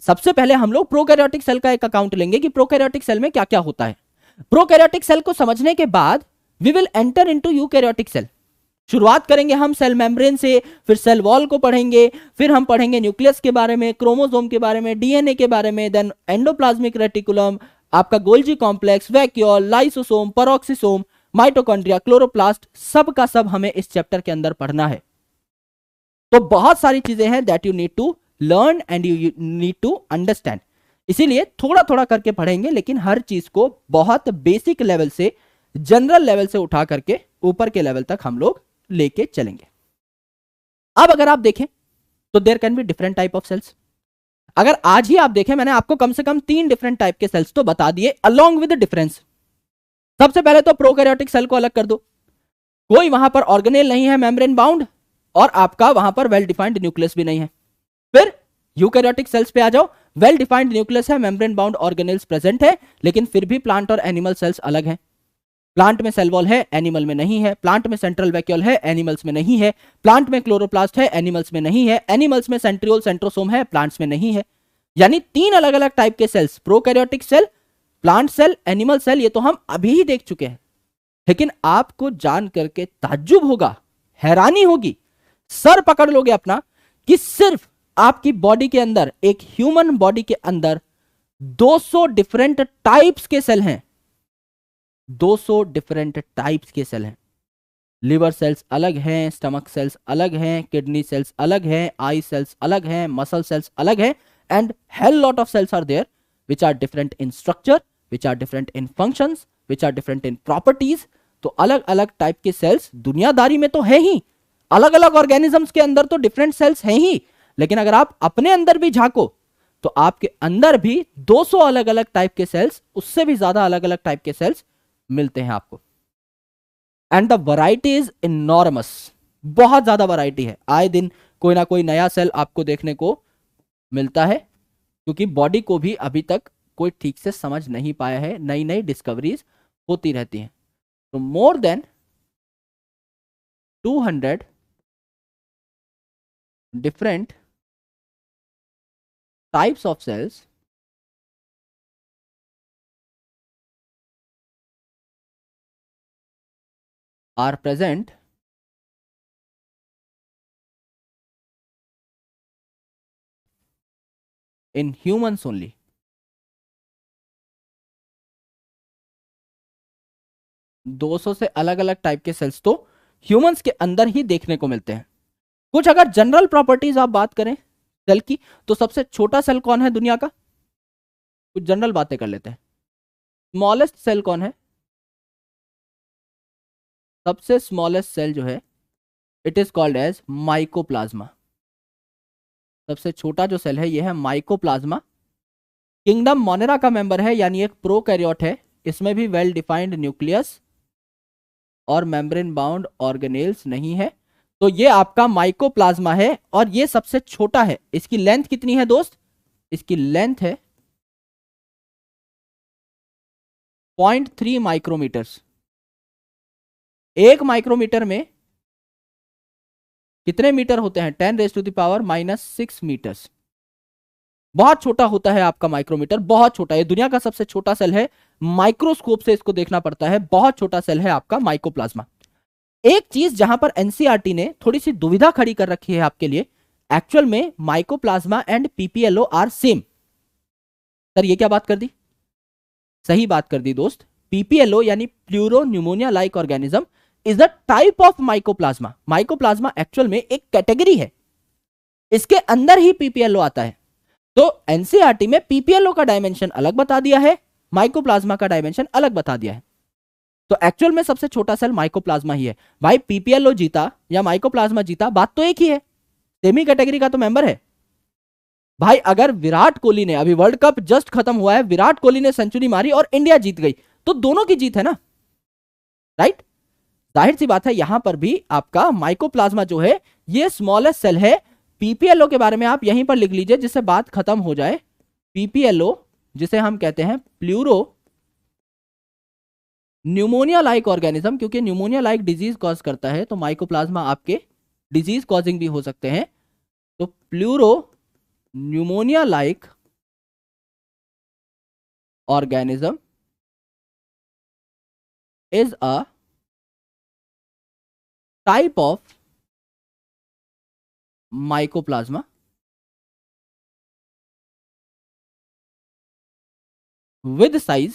Speaker 1: सबसे पहले हम लोग प्रोकैरियोटिक सेल का एक अकाउंट लेंगे कि प्रोकैरियोटिक सेल में क्या क्या होता है। प्रोकैरियोटिक सेल को समझने के बाद we will enter into eukaryotic cell. शुरुआत करेंगे हम सेल मेम्ब्रेन से, फिर सेल वॉल को पढ़ेंगे, फिर हम पढ़ेंगे न्यूक्लियस के बारे में, क्रोमोसोम के बारे में, डीएनए के बारे में, देन एंडोप्लाज्मिक रेटिकुलम, आपका Golgi complex, vacuole, lysosome, peroxisome, mitochondria, chloroplast, सब का सब हमें इस चैप्टर के अंदर पढ़ना है। तो बहुत सारी चीजें हैं that you need to learn and you need to understand, इसीलिए थोड़ा थोड़ा करके पढ़ेंगे, लेकिन हर चीज को बहुत बेसिक लेवल से, जनरल लेवल से उठा करके ऊपर के लेवल तक हम लोग लेके चलेंगे। अब अगर आप देखें तो there can be different type of cells. अगर आज ही आप देखें, मैंने आपको कम से कम 3 डिफरेंट टाइप के सेल्स तो बता दिए अलोंग विद डिफरेंस। सबसे पहले तो प्रोकैरियोटिक सेल को अलग कर दो, कोई वहां पर ऑर्गेनेल नहीं है मेम्ब्रेन बाउंड, और आपका वहां पर वेल डिफाइंड न्यूक्लियस भी नहीं है। फिर यूकैरियोटिक सेल्स पे आ जाओ, वेल डिफाइंड न्यूक्लियस है, मेम्ब्रेन बाउंड ऑर्गेनेल्स प्रेजेंट है, लेकिन फिर भी प्लांट और एनिमल सेल्स अलग हैं। प्लांट में सेल वॉल है, एनिमल में नहीं है। प्लांट में सेंट्रल वैक्यूल है, एनिमल्स में नहीं है। प्लांट में क्लोरोप्लास्ट है, एनिमल्स में नहीं है। एनिमल्स में सेंट्रियोल सेंट्रोसोम है, प्लांट्स में नहीं है। यानी 3 अलग अलग टाइप के cells, prokaryotic cell, plant cell, animal cell, ये तो हम अभी ही देख चुके हैं। लेकिन आपको जान करके ताज्जुब होगा, हैरानी होगी, सर पकड़ लोगे अपना, कि सिर्फ आपकी बॉडी के अंदर, एक ह्यूमन बॉडी के अंदर 200 डिफरेंट टाइप्स के सेल हैं। 200 डिफरेंट टाइप्स के सेल हैं। लिवर सेल्स अलग हैं, स्टमक सेल्स अलग हैं, किडनी सेल्स अलग हैं, आई सेल्स अलग हैं, मसल सेल्स अलग हैं, and hell lot of cells are there which are different in structure, which are different in functions, which are different in properties. तो अलग अलग टाइप के सेल्स दुनियादारी में तो है ही, अलग अलग ऑर्गेनिजम्स के अंदर तो डिफरेंट सेल्स हैं ही, लेकिन अगर आप अपने अंदर भी झांको तो आपके अंदर भी 200 अलग अलग टाइप के सेल्स, उससे भी ज्यादा अलग अलग टाइप के सेल्स मिलते हैं आपको। And the variety is enormous, बहुत ज्यादा वैरायटी है। आए दिन कोई ना कोई नया सेल आपको देखने को मिलता है, क्योंकि बॉडी को भी अभी तक कोई ठीक से समझ नहीं पाया है, नई नई डिस्कवरीज होती रहती हैं। तो more than 200 different types of cells are present in humans only. दो सौ से अलग अलग टाइप के सेल्स तो ह्यूमंस के अंदर ही देखने को मिलते हैं। कुछ अगर जनरल प्रॉपर्टीज आप बात करें सेल की, तो सबसे छोटा सेल कौन है दुनिया का? कुछ जनरल बातें कर लेते हैं। स्मॉलेस्ट सेल कौन है? सबसे स्मॉलेस्ट सेल जो है, it is called as mycoplasma. सबसे छोटा जो सेल है ये है माइकोप्लाज्मा। किंगडम मोनेरा का मेंबर है, यानी एक प्रोकैरियोट है। इसमें भी वेल डिफाइंड न्यूक्लियस और मेम्ब्रेन बाउंड ऑर्गेनेल्स नहीं है। तो ये आपका माइकोप्लाज्मा है, और ये सबसे छोटा है। इसकी लेंथ कितनी है दोस्त? इसकी लेंथ है 0.3 माइक्रोमीटर्स। 1 माइक्रोमीटर में कितने मीटर होते हैं? 10⁻⁻⁻⁶ मीटर्स। बहुत छोटा होता है आपका माइक्रोमीटर, बहुत छोटा। ये दुनिया का सबसे छोटा सेल है, माइक्रोस्कोप से इसको देखना पड़ता है। बहुत छोटा सेल है आपका माइकोप्लाज्मा। एक चीज जहां पर एनसीईआरटी ने थोड़ी सी दुविधा खड़ी कर रखी है आपके लिए, एक्चुअल में mycoplasma and PPLO are same. Sir ये क्या बात कर दी? सही बात कर दी दोस्त। पीपीएलओ यानी pleuro pneumonia like organism is the type of mycoplasma. Mycoplasma actual में एक कैटेगरी है, इसके अंदर ही पीपीएलओ आता है। तो एनसीईआरटी में पीपीएलओ का डायमेंशन अलग बता दिया है, माइकोप्लाज्मा का डायमेंशन अलग बता दिया है। तो एक्चुअल में सबसे छोटा सेल माइकोप्लाज्मा ही है भाई। पीपीएलओ जीता या माइकोप्लाज्मा जीता, बात तो एक ही है, सेमी कैटेगरी का तो मेंबर है भाई। अगर विराट कोहली ने, अभी वर्ल्ड कप जस्ट खत्म हुआ है, विराट कोहली ने सेंचुरी मारी और इंडिया जीत गई, तो दोनों की जीत है ना, राइट। जाहिर सी बात है यहां पर भी आपका माइकोप्लाज्मा जो है ये स्मॉलेस्ट सेल है। पीपीएलओ के बारे में आप यहीं पर लिख लीजिए जिससे बात खत्म हो जाए। पीपीएलओ जिसे हम कहते हैं प्लूरो न्यूमोनिया लाइक ऑर्गेनिज्म, क्योंकि न्यूमोनिया लाइक डिजीज कॉज करता है, तो माइकोप्लाज्मा आपके डिजीज कॉजिंग भी हो सकते हैं। तो pleuro pneumonia like organism is a type of mycoplasma with size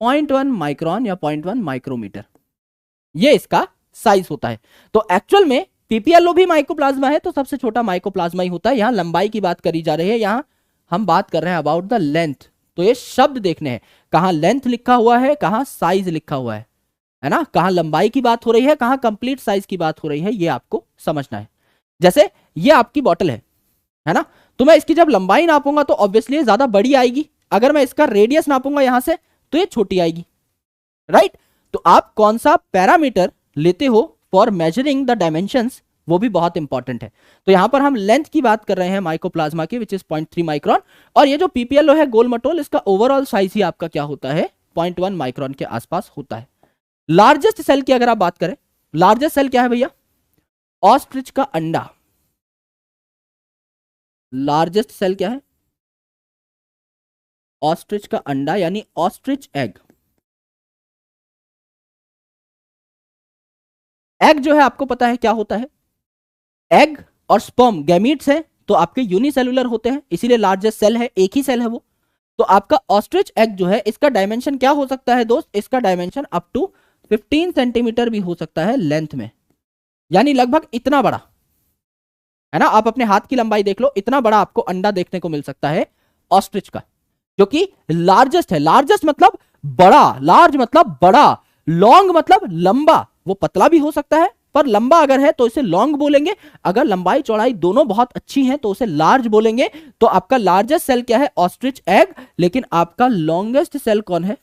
Speaker 1: 0.1 micron या 0.1 माइक्रोमीटर, ये इसका साइज होता है। तो एक्चुअल में पीपीएलओ भी माइकोप्लाज्मा है, तो सबसे छोटा माइकोप्लाज्मा ही होता है। यहां लंबाई की बात करी जा रही है, यहां हम बात कर रहे हैं अबाउट द लेंथ। तो ये शब्द देखने हैं, कहां लेंथ लिखा हुआ है, कहां साइज लिखा हुआ है ना, कहां लंबाई की बात हो रही है, कहां कंप्लीट साइज की बात हो रही है, ये आपको समझना है। जैसे ये आपकी बॉटल है ना, तो मैं इसकी जब लंबाई नापूंगा तो ऑब्वियसली ज्यादा बड़ी आएगी, अगर मैं इसका रेडियस नापूंगा यहां से तो ये छोटी आएगी, राइट। तो आप कौन सा पैरामीटर लेते हो फॉर मेजरिंग द डायमेंशंस, वो भी बहुत इंपॉर्टेंट है। तो यहां पर हम लेंथ की बात कर रहे हैं माइकोप्लाज्मा की, विच इज 0.3 माइक्रोन। और ये जो पीपीएलओ है गोल मटोल, इसका ओवरऑल साइज ही आपका क्या होता है, 0.1 माइक्रोन के आसपास होता है। लार्जेस्ट सेल की अगर आप बात करें, लार्जेस्ट सेल क्या है भैया, ऑस्ट्रिच का अंडा। लार्जेस्ट सेल क्या है, ऑस्ट्रिच का अंडा, यानी ऑस्ट्रिच एग। एग जो है आपको पता है क्या होता है, एग और स्पर्म गैमीट्स है, तो आपके यूनिसेलुलर होते हैं, इसीलिए लार्जेस्ट सेल है, एक ही सेल है वो। तो आपका ऑस्ट्रिच एग जो है, इसका डायमेंशन क्या हो सकता है दोस्त, इसका डायमेंशन अप टू 15 सेंटीमीटर भी हो सकता है लेंथ में, यानी लगभग इतना बड़ा, है ना। आप अपने हाथ की लंबाई देख लो, इतना बड़ा आपको अंडा देखने को मिल सकता है ऑस्ट्रिच का, जो कि लार्जेस्ट है। लार्जेस्ट मतलब बड़ा, लार्ज मतलब बड़ा, लॉन्ग मतलब लंबा। वो पतला भी हो सकता है, पर लंबा अगर है तो इसे लॉन्ग बोलेंगे, अगर लंबाई चौड़ाई दोनों बहुत अच्छी हैं तो उसे लार्ज बोलेंगे। तो आपका लार्जेस्ट सेल क्या है, ऑस्ट्रिच एग। लेकिन आपका लॉन्गेस्ट सेल कौन है,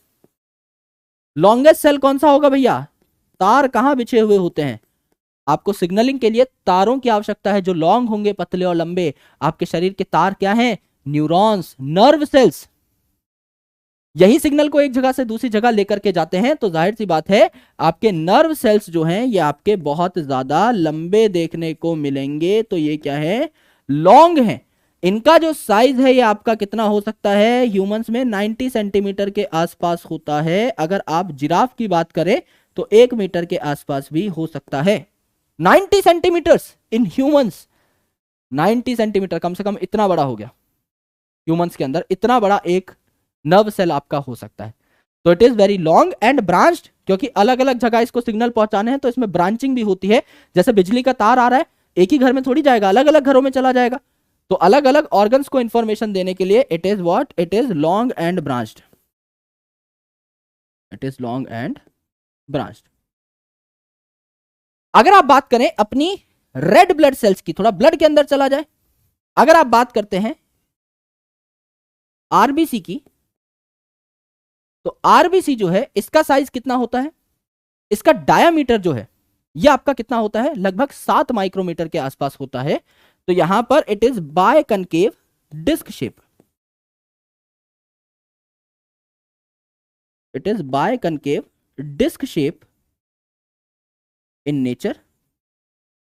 Speaker 1: लॉन्गेस्ट सेल कौन सा होगा भैया, तार कहां बिछे हुए होते हैं, आपको सिग्नलिंग के लिए तारों की आवश्यकता है, जो लॉन्ग होंगे, पतले और लंबे। आपके शरीर के तार क्या हैं, न्यूरॉन्स, नर्व सेल्स। यही सिग्नल को एक जगह से दूसरी जगह लेकर के जाते हैं। तो जाहिर सी बात है आपके नर्व सेल्स जो हैं ये आपके बहुत ज्यादा लंबे देखने को मिलेंगे। तो ये क्या है, लॉन्ग है। इनका जो साइज है ये आपका कितना हो सकता है, ह्यूमंस में 90 सेंटीमीटर के आसपास होता है। अगर आप जिराफ की बात करें तो 1 मीटर के आसपास भी हो सकता है। 90 सेंटीमीटर्स इन ह्यूमंस, 90 सेंटीमीटर, कम से कम इतना बड़ा हो गया ह्यूमंस के अंदर, इतना बड़ा एक नर्व सेल आपका हो सकता है। तो it is very long and branched, क्योंकि अलग अलग जगह इसको सिग्नल पहुंचाने हैं, तो इसमें ब्रांचिंग भी होती है। जैसे बिजली का तार आ रहा है, एक ही घर में थोड़ी जाएगा, अलग अलग घरों में चला जाएगा। तो अलग अलग ऑर्गन्स को इंफॉर्मेशन देने के लिए it is what, it is long and branched, it is long and branched. अगर आप बात करें अपनी रेड ब्लड सेल्स की, थोड़ा ब्लड के अंदर चला जाए, अगर आप बात करते हैं आरबीसी की, तो आरबीसी जो है इसका साइज कितना होता है, इसका डायामीटर जो है ये आपका कितना होता है, लगभग 7 माइक्रोमीटर के आसपास होता है। तो यहां पर it is biconcave disc shape, it is biconcave disc shape in nature.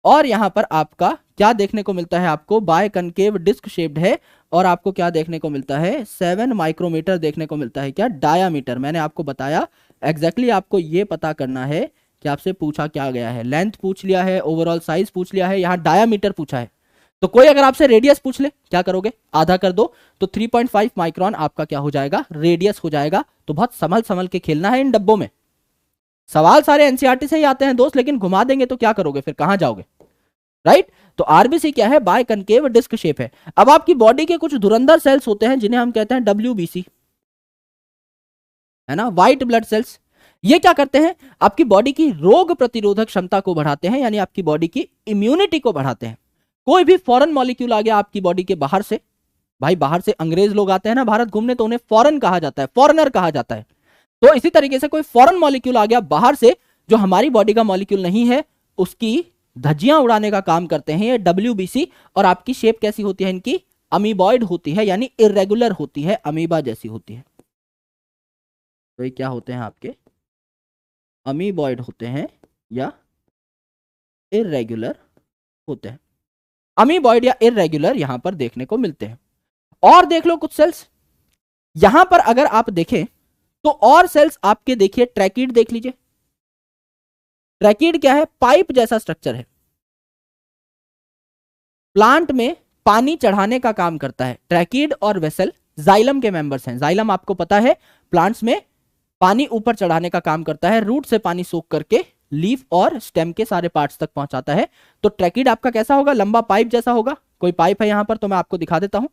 Speaker 1: और यहां पर आपका क्या देखने को मिलता है, आपको बाय कनकेव डिस्क शेप्ड है। और आपको क्या देखने को मिलता है, 7 माइक्रोमीटर देखने को मिलता है, क्या डायामीटर। मैंने आपको बताया एग्जैक्टली आपको ये पता करना है कि आपसे पूछा क्या गया है। लेंथ पूछ लिया है, ओवरऑल साइज पूछ लिया है, यहां डायामीटर पूछा है। तो कोई अगर आपसे रेडियस पूछ ले, क्या करोगे, आधा कर दो, तो 3.5 माइक्रोन आपका क्या हो जाएगा, रेडियस हो जाएगा। तो बहुत संभल संभल के खेलना है इन डब्बों में। सवाल सारे एनसीईआरटी से ही आते हैं दोस्त, लेकिन घुमा देंगे तो क्या करोगे, फिर कहां जाओगे, राइट। तो आरबीसी क्या है, बाय कनकेव डिस्क शेप है। अब आपकी बॉडी के कुछ धुरंधर सेल्स होते हैं जिन्हें हम कहते हैं डब्ल्यूबीसी, है ना, व्हाइट ब्लड सेल्स। ये क्या करते हैं, आपकी बॉडी की रोग प्रतिरोधक क्षमता को बढ़ाते हैं, यानी आपकी बॉडी की इम्यूनिटी को बढ़ाते हैं। कोई भी फॉरेन मॉलिक्यूल आ गया आपकी बॉडी के बाहर से, भाई बाहर से अंग्रेज लोग आते हैं ना भारत घूमने, तो उन्हें फॉरेन कहा जाता है, फॉरेनर कहा जाता है। तो इसी तरीके से कोई फॉरेन मॉलिक्यूल आ गया बाहर से जो हमारी बॉडी का मॉलिक्यूल नहीं है, उसकी धज्जियां उड़ाने का काम करते हैं ये डब्ल्यूबीसी। और आपकी शेप कैसी होती है इनकी, अमीबॉइड होती है, यानी इरेगुलर होती है, अमीबा जैसी होती है। तो ये क्या होते हैं आपके, अमीबॉइड होते हैं या इरेगुलर होते हैं। अमीबॉइड या इरेगुलर यहां पर देखने को मिलते हैं। और देख लो कुछ सेल्स यहां पर, अगर आप देखें तो और सेल्स आपके देखिए, ट्रैकीड देख लीजिए। ट्रैकीड क्या है, पाइप जैसा स्ट्रक्चर है, प्लांट में पानी चढ़ाने का काम करता है। ट्रैकीड और वेसल जाइलम के मेंबर्स हैं। जाइलम आपको पता है प्लांट्स में पानी ऊपर चढ़ाने का काम करता है, रूट से पानी सोख करके लीफ और स्टेम के सारे पार्ट्स तक पहुंचाता है। तो ट्रैकीड आपका कैसा होगा, लंबा पाइप जैसा होगा। कोई पाइप है यहां पर तो मैं आपको दिखा देता हूं,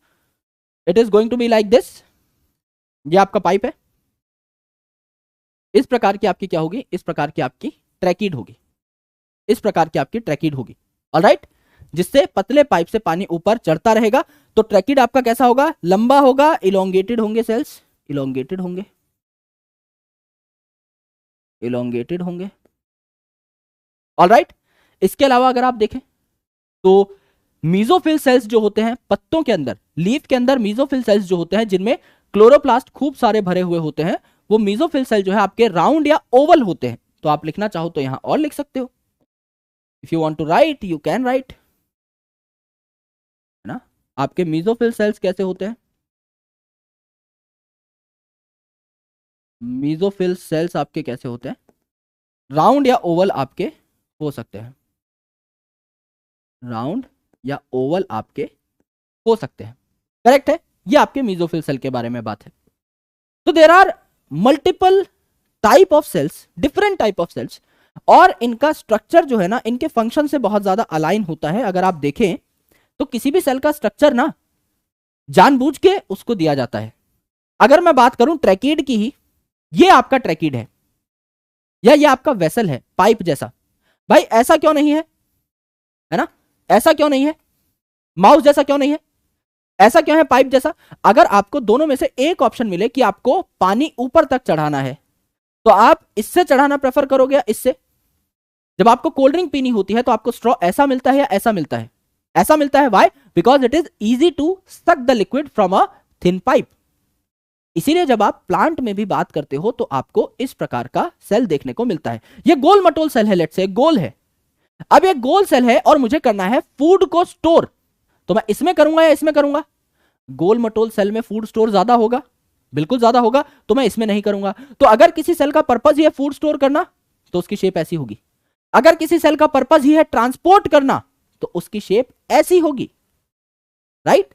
Speaker 1: it is going to be like this. ये आपका पाइप है, इस प्रकार की आपकी क्या होगी, इस प्रकार की आपकी ट्रैकीड होगी, इस प्रकार की आपकी ट्रैकीड होगी, ऑलराइट, जिससे पतले पाइप से पानी ऊपर चढ़ता रहेगा। तो ट्रैकीड आपका कैसा होगा, लंबा होगा, इलोंगेटेड होंगे सेल्स, इलोंगेटेड होंगे, इलोंगेटेड होंगे, ऑलराइट। इसके अलावा अगर आप देखें तो मीजोफिल सेल्स जो होते हैं पत्तों के अंदर, लीफ के अंदर मीजोफिल सेल्स जो होते हैं जिनमें क्लोरोप्लास्ट खूब सारे भरे हुए होते हैं, वो मीजोफिल सेल जो है आपके राउंड या ओवल होते हैं। तो आप लिखना चाहो तो यहां और लिख सकते हो, if you want to write you can write, है ना। आपके मीजोफिल सेल्स कैसे होते हैं, मीजोफिल सेल्स आपके कैसे होते हैं, राउंड या ओवल आपके हो सकते हैं, राउंड या ओवल आपके हो सकते हैं, करेक्ट है। ये आपके मीजोफिल सेल के बारे में बात है। तो there are multiple type of cells, different type of cells, और इनका स्ट्रक्चर जो है ना इनके फंक्शन से बहुत ज्यादा अलाइन होता है। अगर आप देखें तो किसी भी सेल का स्ट्रक्चर ना जानबूझ के उसको दिया जाता है। अगर मैं बात करूं ट्रैकीड की ही, ये आपका ट्रैकीड है या ये आपका वेसल है पाइप जैसा, भाई ऐसा क्यों नहीं है ना, ऐसा क्यों नहीं है, माउस जैसा क्यों नहीं है, ऐसा क्यों है पाइप जैसा। अगर आपको दोनों में से एक ऑप्शन मिले कि आपको पानी ऊपर तक चढ़ाना है, तो आप इससे चढ़ाना प्रेफर करोगे या इससे। जब आपको कोल्ड ड्रिंक पीनी होती है तो आपको स्ट्रॉ ऐसा मिलता है या ऐसा मिलता है, ऐसा मिलता है, why, because it is easy to suck the liquid from a thin pipe. इसीलिए जब आप प्लांट में भी बात करते हो तो आपको इस प्रकार का सेल देखने को मिलता है। ये गोल मटोल सेल है, लेट्स से गोल है। अब ये गोल सेल है और मुझे करना है फूड को स्टोर, तो मैं इसमें करूंगा या इसमें करूंगा, गोल मटोल सेल में फूड स्टोर ज्यादा होगा, बिल्कुल ज्यादा होगा, तो मैं इसमें नहीं करूंगा। तो अगर किसी सेल का पर्पज ही है फूड स्टोर करना तो उसकी शेप ऐसी होगी, अगर किसी सेल का पर्पज ही है ट्रांसपोर्ट करना तो उसकी शेप ऐसी होगी, राइट।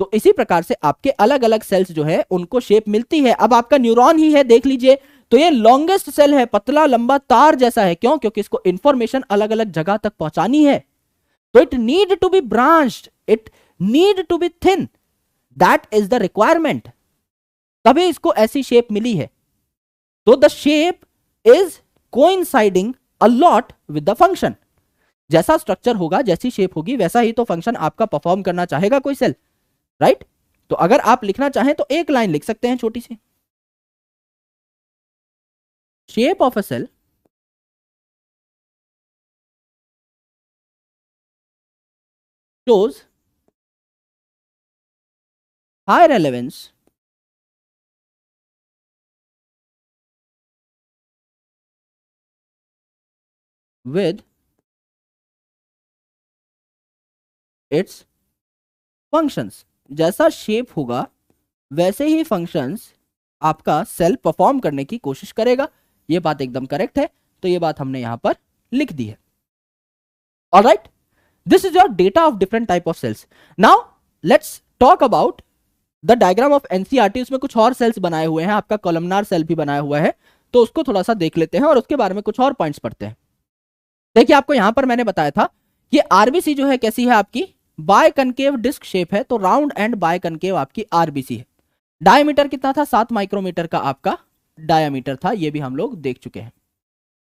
Speaker 1: तो इसी प्रकार से आपके अलग अलग सेल्स जो है उनको शेप मिलती है। अब आपका न्यूरॉन ही है, देख लीजिए, तो ये लॉन्गेस्ट सेल है, पतला लंबा तार जैसा है, क्यों, क्योंकि इसको इंफॉर्मेशन अलग अलग जगह तक पहुंचानी है। तो it need to be branched, it need to be thin, that is the requirement, तभी इसको ऐसी शेप मिली है। तो the shape is coinciding a lot with the function. जैसा स्ट्रक्चर होगा, जैसी शेप होगी, वैसा ही तो फंक्शन आपका परफॉर्म करना चाहेगा कोई सेल, राइट। तो अगर आप लिखना चाहें तो एक लाइन लिख सकते हैं छोटी सी, shape of a cell shows high relevance with its functions। जैसा शेप होगा वैसे ही फंक्शंस आपका सेल परफॉर्म करने की कोशिश करेगा। यह बात एकदम करेक्ट है, तो यह बात हमने यहां पर लिख दी है, alright. This is your data of different type of cells. Now let's talk about the diagram of NCERT. उसमें कुछ और सेल्स बनाए हुए हैं, आपका कॉलमनार सेल भी बनाया हुआ है, तो उसको थोड़ा सा देख लेते हैं और उसके बारे में कुछ और पॉइंट्स पढ़ते हैं। देखिए आपको यहां पर मैंने बताया था कि आरबीसी जो है कैसी है आपकी, बाय कनकेव डिस्क शेप है, तो राउंड एंड बाय कनकेव आपकी आरबीसी है। डायमीटर कितना था, 7 माइक्रोमीटर का आपका डायमीटर था, ये भी हम लोग देख चुके हैं।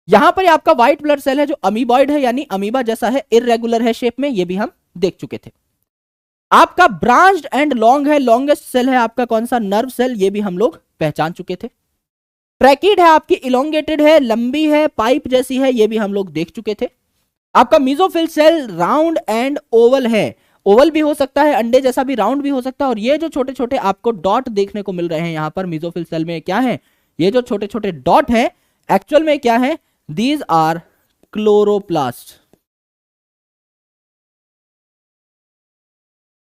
Speaker 1: यहां पर आपका व्हाइट ब्लड सेल है जो अमीबॉइड है, यानी अमीबा जैसा है, इररेगुलर है शेप में, ये भी हम देख चुके थे। आपका ब्रांच्ड एंड लॉन्ग है, लॉन्गेस्ट सेल है आपका कौन सा, नर्व सेल, ये भी हम लोग पहचान चुके थे। ट्रैकिड है आपकी, इलोंगेटेड है, लंबी है, पाइप जैसी है, ये भी हम लोग देख चुके थे। आपका mesophyll cell round and oval है, ओवल भी हो सकता है, अंडे जैसा भी राउंड भी हो सकता है। और ये जो छोटे छोटे आपको डॉट देखने को मिल रहे हैं यहां पर मीजोफिल सेल में, क्या है, ये जो छोटे छोटे डॉट है एक्चुअल में क्या है, दीज आर क्लोरोप्लास्ट।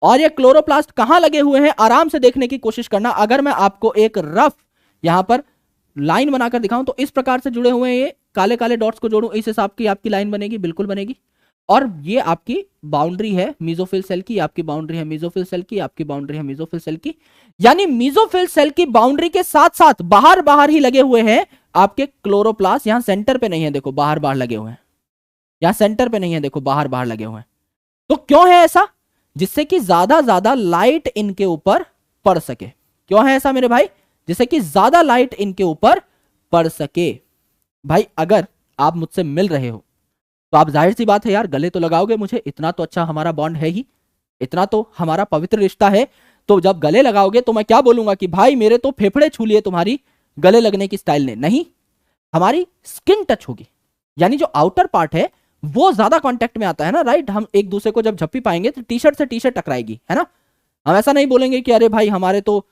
Speaker 1: और ये क्लोरोप्लास्ट कहां लगे हुए हैं, आराम से देखने की कोशिश करना। अगर मैं आपको एक रफ यहां पर लाइन बनाकर दिखाऊं तो इस प्रकार से जुड़े हुए हैं, ये काले काले डॉट्स को जोड़ूं, इस हिसाब की आपकी लाइन बनेगी, बिल्कुल बनेगी। और ये आपकी बाउंड्री है मीजोफिल सेल की, आपकी बाउंड्री है मीजोफिल सेल की, आपकी बाउंड्री है मीजोफिल सेल की। यानी मीजोफिल सेल की बाउंड्री के साथ साथ बाहर बाहर ही लगे हुए हैं आपके क्लोरोप्लास्ट। यहां सेंटर पे नहीं है, देखो बाहर बाहर लगे हुए हैं, यहां सेंटर पे नहीं है, देखो बाहर बाहर लगे हुए हैं। तो क्यों है ऐसा, जिससे कि ज्यादा लाइट इनके ऊपर पड़ सके। क्यों है ऐसा मेरे भाई, जिससे कि ज्यादा लाइट इनके ऊपर पड़ सके। भाई अगर आप मुझसे मिल रहे हो तो आप जाहिर सी बात है यार गले तो लगाओगे मुझे, इतना तो अच्छा हमारा बॉन्ड है ही, इतना तो हमारा पवित्र रिश्ता है। तो जब गले लगाओगे तो मैं क्या बोलूंगा कि भाई मेरे तो फेफड़े छू लिए तुम्हारी गले लगने की स्टाइल ने, नहीं, हमारी स्किन टच होगी, यानी जो आउटर पार्ट है वो ज्यादा कांटेक्ट में आता है ना, राइट। हम एक दूसरे को जब झप्पी पाएंगे तो टी शर्ट से टी शर्ट टकराएगी, है ना। हम ऐसा नहीं बोलेंगे कि अरे भाई हमारे तो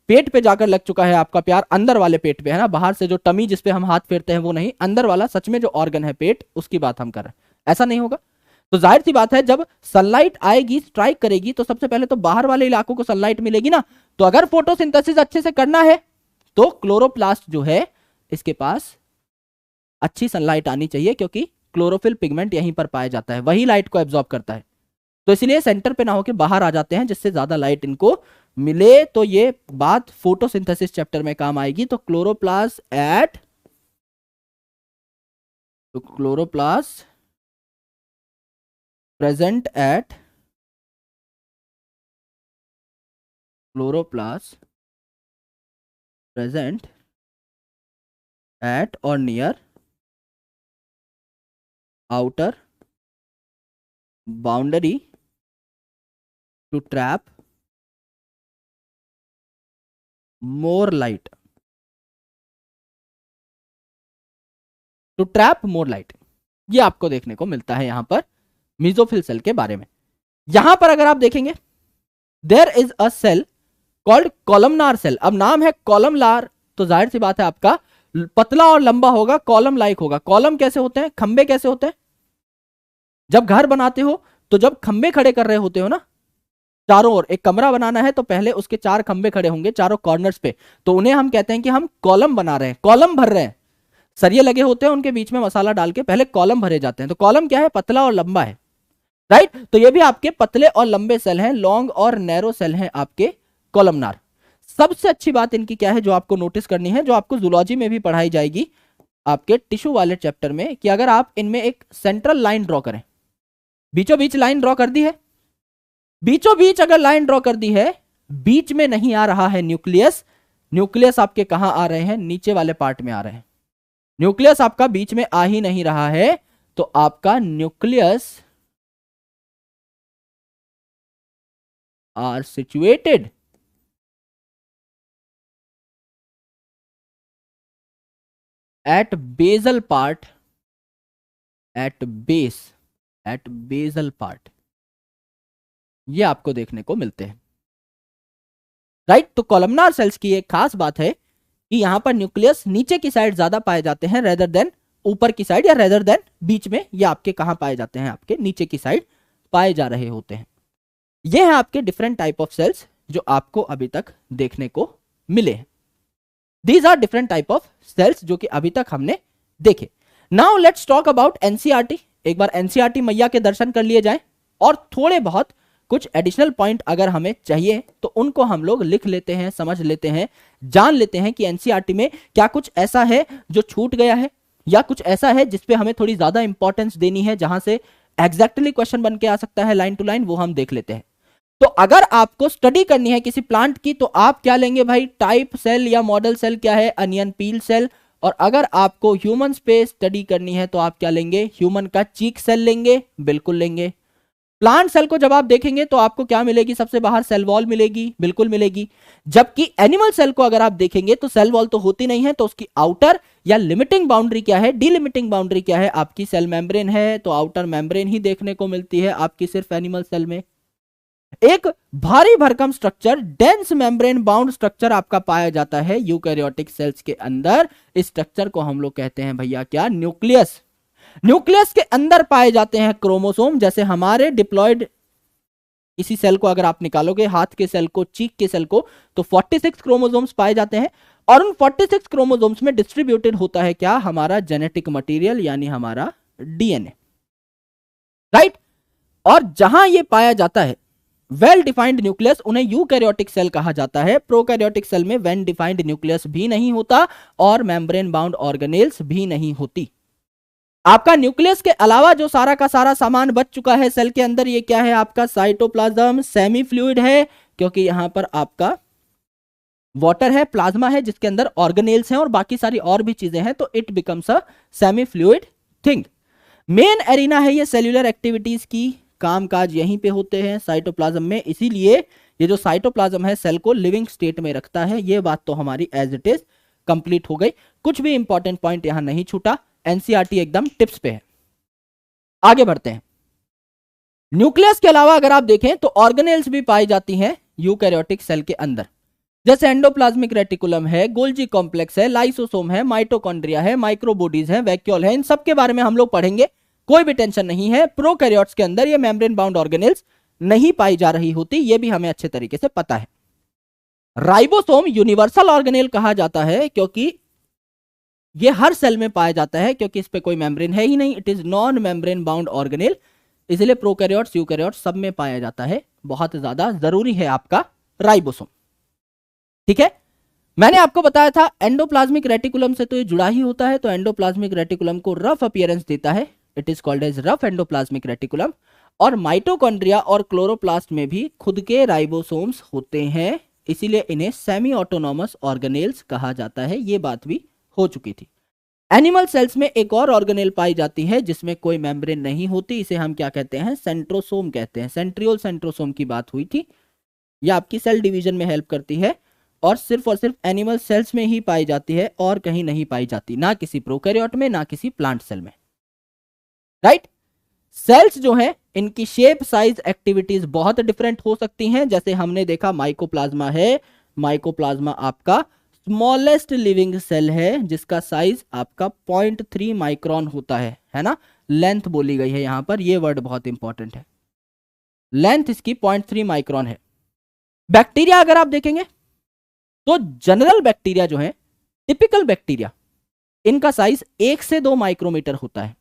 Speaker 1: पेट पे जाकर लग चुका है आपका प्यार, अंदर वाले पेट पे, है ना, बाहर से जो टमी जिस पे हम हाथ फेरते हैं वो नहीं, अंदर वाला सच में जो ऑर्गन है पेट, उसकी बात हम कर रहे हैं, ऐसा नहीं होगा। तो जाहिर सी बात है जब सनलाइट आएगी, स्ट्राइक करेगी, तो सबसे पहले तो बाहर वाले इलाकों को सनलाइट मिलेगी ना। तो अगर फोटोसिंथेसिस अच्छे से करना है तो क्लोरोप्लास्ट जो है इसके पास अच्छी सनलाइट आनी चाहिए, क्योंकि क्लोरोफिल पिगमेंट यहीं पर पाया जाता है, वही लाइट को एब्जॉर्ब करता है। तो इसलिए सेंटर पे ना होकर बाहर आ जाते हैं, जिससे ज्यादा लाइट इनको मिले। तो ये बात फोटोसिंथेसिस चैप्टर में काम आएगी। तो क्लोरोप्लास्ट प्रेजेंट एट और near outer boundary to trap more light, ये आपको देखने को मिलता है यहां पर मीजोफिल सेल के बारे में। यहां पर अगर आप देखेंगे there is a cell called columnar cell. अब नाम है कॉलमनार, तो जाहिर सी बात है आपका पतला और लंबा होगा, कॉलम लाइक होगा। कॉलम कैसे होते हैं, खंबे कैसे होते हैं, जब घर बनाते हो तो जब खंबे खड़े कर रहे होते हो ना चारों ओर, एक कमरा बनाना है तो पहले उसके 4 खंबे खड़े होंगे चारों कॉर्नर्स पे, तो उन्हें हम कहते हैं कि हम कॉलम बना रहे हैं, कॉलम भर रहे हैं। सरिये लगे होते हैं, उनके बीच में मसाला डाल के पहले कॉलम भरे जाते हैं। तो कॉलम क्या है, पतला और लंबा है, राइट। तो ये भी आपके पतले और लंबे सेल हैं, लॉन्ग और नैरो सेल हैं आपके कॉलमनार। सबसे अच्छी बात इनकी क्या है जो आपको नोटिस करनी है, जो आपको जूलॉजी में भी पढ़ाई जाएगी आपके टिश्यू वाले चैप्टर में, कि अगर आप इनमें एक सेंट्रल लाइन ड्रॉ करें, बीचों बीच लाइन ड्रॉ कर दी है, बीचों बीच अगर लाइन ड्रॉ कर दी है, बीच में नहीं आ रहा है न्यूक्लियस, न्यूक्लियस आपके कहां आ रहे हैं, नीचे वाले पार्ट में आ रहे हैं। न्यूक्लियस आपका बीच में आ ही नहीं रहा है, तो आपका nucleus are situated at basal part, at basal part, ये आपको देखने को मिलते हैं, राइट। तो कॉलमनार सेल्स की एक खास बात है कि यहां पर न्यूक्लियस नीचे की साइड ज्यादा पाए जाते हैं रेदर देन ऊपर की साइड, या रेदर देन बीच में। ये आपके कहां पाए जाते हैं, आपके नीचे की साइड पाए जा रहे होते हैं। ये है आपके डिफरेंट टाइप ऑफ सेल्स जो आपको अभी तक देखने को मिले हैं। These are different type of cells जो कि अभी तक हमने देखे। Now let's talk about NCERT. एक बार एनसीईआरटी मैया के दर्शन कर लिए जाए, और थोड़े बहुत कुछ एडिशनल पॉइंट अगर हमें चाहिए तो उनको हम लोग लिख लेते हैं, समझ लेते हैं, जान लेते हैं कि एनसीईआरटी में क्या कुछ ऐसा है जो छूट गया है, या कुछ ऐसा है जिसपे हमें थोड़ी ज्यादा इंपॉर्टेंस देनी है, जहां से एग्जैक्टली क्वेश्चन बन के आ सकता है लाइन टू लाइन, वो हम देख लेते हैं। तो अगर आपको स्टडी करनी है किसी प्लांट की तो आप क्या लेंगे भाई, टाइप सेल या मॉडल सेल क्या है, अनियन पील सेल। और अगर आपको ह्यूमन पे स्टडी करनी है तो आप क्या लेंगे, ह्यूमन का चीक सेल लेंगे, बिल्कुल लेंगे। प्लांट सेल को जब आप देखेंगे तो आपको क्या मिलेगी, सबसे बाहर सेल वॉल मिलेगी, बिल्कुल मिलेगी। जबकि एनिमल सेल को अगर आप देखेंगे तो सेल वॉल तो होती नहीं है, तो उसकी आउटर या लिमिटिंग बाउंड्री क्या है, डिलिमिटिंग बाउंड्री क्या है, आपकी सेल मेम्ब्रेन है। तो आउटर मेम्ब्रेन ही देखने को मिलती है आपकी सिर्फ एनिमल सेल में। एक भारी भरकम structure, dense membrane bound structure आपका पाया जाता है यूकैरियोटिक सेल्स के अंदर। इस स्ट्रक्चर को हम लोग कहते हैं भैया क्या, न्यूक्लियस। न्यूक्लियस के अंदर पाए जाते हैं क्रोमोसोम, जैसे हमारे डिप्लॉयड इसी सेल को अगर आप निकालोगे, हाथ के सेल को, चीक के सेल को, तो 46 क्रोमोसोम्स पाए जाते हैं। और उन 46 क्रोमोसोम्स में डिस्ट्रीब्यूटेड होता है क्या, हमारा जेनेटिक मटेरियल यानी हमारा डीएनए, राइट। और जहां ये पाया जाता है वेल डिफाइंड न्यूक्लियस, उन्हें यूकैरियोटिक सेल कहा जाता है। प्रोकैरियोटिक सेल में वेल डिफाइंड न्यूक्लियस भी नहीं होता और मेम्ब्रेन बाउंड ऑर्गेनेल्स भी नहीं होती। आपका न्यूक्लियस के अलावा जो सारा का सारा सामान बच चुका है सेल के अंदर, ये क्या है आपका, साइटोप्लाज्म, सेमी फ्लूइड है, क्योंकि यहां पर आपका वाटर है, प्लाज्मा है जिसके अंदर ऑर्गेनेल्स हैं और बाकी सारी और भी चीजें हैं, तो it becomes a semi fluid thing. Main arena है ये सेल्यूलर एक्टिविटीज की, काम काज यहीं पे होते हैं साइटोप्लाज्म में। इसीलिए ये जो साइटोप्लाज्म है सेल को लिविंग स्टेट में रखता है। ये बात तो हमारी एज इट इज कंप्लीट हो गई, कुछ भी इंपॉर्टेंट पॉइंट यहां नहीं छूटा, एनसीईआरटी एकदम टिप्स पे है। आगे बढ़ते हैं। न्यूक्लियस के अलावा अगर आप देखें तो ऑर्गेनेल्स भी पाई जाती हैं यूकैरियोटिक सेल के अंदर, जैसे एंडोप्लाज्मिक रेटिकुलम है, गोल्जी कॉम्प्लेक्स है, लाइसोसोम है, माइटोकॉन्ड्रिया है, माइक्रोबॉडीज है, वैक्यूल है। इन सब के बारे में हम लोग पढ़ेंगे, कोई भी टेंशन नहीं है। प्रोकैरियोट्स के अंदर ये मेम्ब्रेन बाउंड ऑर्गेनेल्स नहीं पाई जा रही होती, ये भी हमें अच्छे तरीके से पता है। राइबोसोम यूनिवर्सल ऑर्गेनेल कहा जाता है क्योंकि ये हर सेल में पाया जाता है, क्योंकि इस पे कोई मेम्ब्रेन है ही नहीं, it is non membrane bound organelle. इसलिए प्रोकैरियोट्स यूकैरियोट्स सब में पाया जाता है। बहुत ज्यादा जरूरी है आपका राइबोसोम, ठीक है। मैंने आपको बताया था एंडोप्लाज्मिक रेटिकुलम से तो ये जुड़ा ही होता है, तो एंडोप्लाज्मिक रेटिकुलम को रफ अपीयरेंस देता है, it is called as rough endoplasmic reticulum. और माइटोकॉन्ड्रिया और क्लोरोप्लास्ट में भी खुद के राइबोसोम्स होते हैं, इसीलिए इन्हें सेमी ऑटोनॉमस ऑर्गेनेल्स कहा जाता है। ये बात भी हो चुकी थी। एनिमल सेल्स में एक और ऑर्गेनेल पाई जाती है जिसमें कोई मेम्ब्रेन नहीं होती, इसे हम क्या कहते हैं, सेंट्रोसोम कहते हैं। सेंट्रियोल सेंट्रोसोम की बात हुई थी, यह आपकी सेल डिवीजन में हेल्प करती है और सिर्फ एनिमल सेल्स में ही पाई जाती है और कहीं नहीं पाई जाती, ना किसी प्रोकैरियोट में ना किसी प्लांट सेल में, राइट। सेल्स जो है इनकी शेप, साइज, एक्टिविटीज बहुत डिफरेंट हो सकती हैं। जैसे हमने देखा माइकोप्लाज्मा है, माइकोप्लाज्मा आपका स्मॉलेस्ट लिविंग सेल है जिसका साइज आपका 0.3 माइक्रोन होता है ना। लेंथ बोली गई है यहां पर, यह वर्ड बहुत इंपॉर्टेंट है, लेंथ इसकी 0.3 माइक्रोन है। बैक्टीरिया अगर आप देखेंगे तो जनरल बैक्टीरिया जो है, टिपिकल बैक्टीरिया, इनका साइज 1 से 2 माइक्रोमीटर होता है।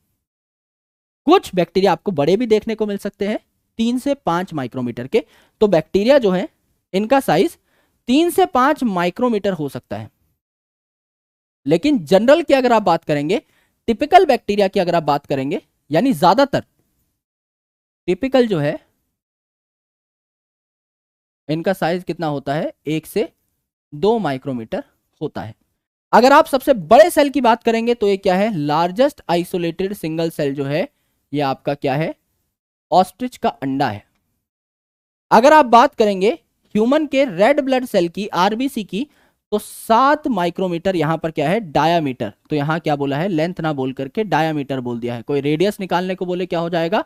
Speaker 1: कुछ बैक्टीरिया आपको बड़े भी देखने को मिल सकते हैं, 3 से 5 माइक्रोमीटर के। तो बैक्टीरिया जो है इनका साइज 3 से 5 माइक्रोमीटर हो सकता है। लेकिन जनरल की अगर आप बात करेंगे, टिपिकल बैक्टीरिया की अगर आप बात करेंगे, यानी ज्यादातर टिपिकल जो है इनका साइज कितना होता है, 1 से 2 माइक्रोमीटर होता है। अगर आप सबसे बड़े सेल की बात करेंगे तो ये क्या है, लार्जेस्ट आइसोलेटेड सिंगल सेल जो है ये आपका क्या है, ऑस्ट्रिच का अंडा है। अगर आप बात करेंगे ह्यूमन के रेड ब्लड सेल की, आरबीसी की, तो 7 माइक्रोमीटर यहां पर क्या है, डायामीटर। तो यहां क्या बोला है, लेंथ ना बोल करके डायामीटर बोल दिया है। कोई रेडियस निकालने को बोले क्या हो जाएगा,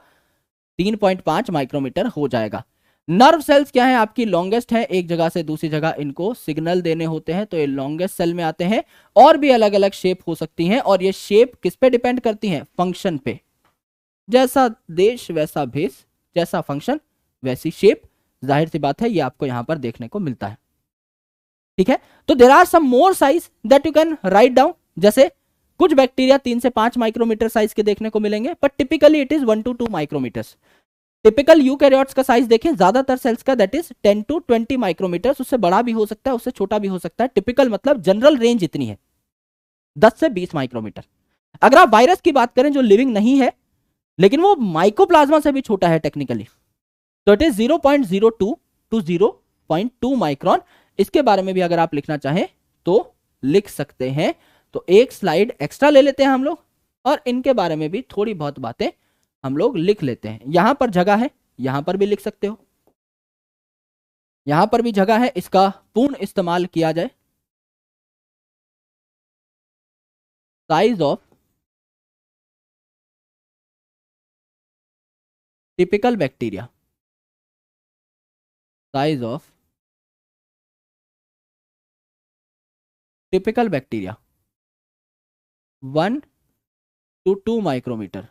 Speaker 1: 3.5 माइक्रोमीटर हो जाएगा। नर्व सेल्स क्या है आपकी, लॉन्गेस्ट है, एक जगह से दूसरी जगह इनको सिग्नल देने होते हैं, तो ये लॉन्गेस्ट सेल में आते हैं। और भी अलग अलग शेप हो सकती हैं, और ये शेप किस पे डिपेंड करती हैं, फंक्शन पे। जैसा देश वैसा भेष, जैसा फंक्शन वैसी शेप, जाहिर सी बात है ये आपको यहां पर देखने को मिलता है, ठीक है। तो there are some more size that you can write down, जैसे कुछ बैक्टीरिया 3 से 5 माइक्रोमीटर साइज के देखने को मिलेंगे, but typically it is 1 to 2 micrometres. Typical eukaryotes का साइज देखें ज्यादातर सेल्स का, दैट इज 10 to 20 माइक्रोमीटर। उससे बड़ा भी हो सकता है, उससे छोटा भी हो सकता है। टिपिकल मतलब जनरल रेंज इतनी है, 10 से 20 माइक्रोमीटर। अगर आप वायरस की बात करें जो लिविंग नहीं है, लेकिन वो माइकोप्लाज्मा से भी छोटा है टेक्निकली, तो इट इज 0.02 टू 0.2 माइक्रोन। इसके बारे में भी अगर आप लिखना चाहें तो लिख सकते हैं। तो एक स्लाइड एक्स्ट्रा ले लेते हैं हम लोग और इनके बारे में भी थोड़ी बहुत बातें हम लोग लिख लेते हैं। यहां पर जगह है, यहां पर भी लिख सकते हो, यहां पर भी जगह है, इसका पूर्ण इस्तेमाल किया जाए। Size of typical bacteria, size of typical bacteria 1 to 2 micrometer,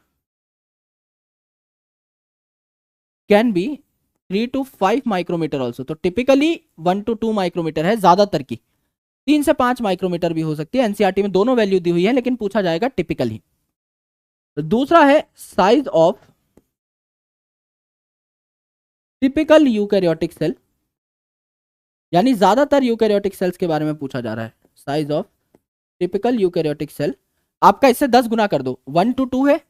Speaker 1: can be 3 to 5 micrometer also. तो टिपिकली 1 to 2 माइक्रोमीटर है ज्यादातर की, 3 से 5 माइक्रोमीटर भी हो सकती है। एनसीईआरटी में दोनों वैल्यू दी हुई है, लेकिन पूछा जाएगा टिपिकली। तो दूसरा है size of typical eukaryotic cell, यानी ज्यादातर यूकैरियोटिक सेल्स के बारे में पूछा जा रहा है। Size of typical eukaryotic cell आपका इससे 10 गुना कर दो, 1 to 2 है,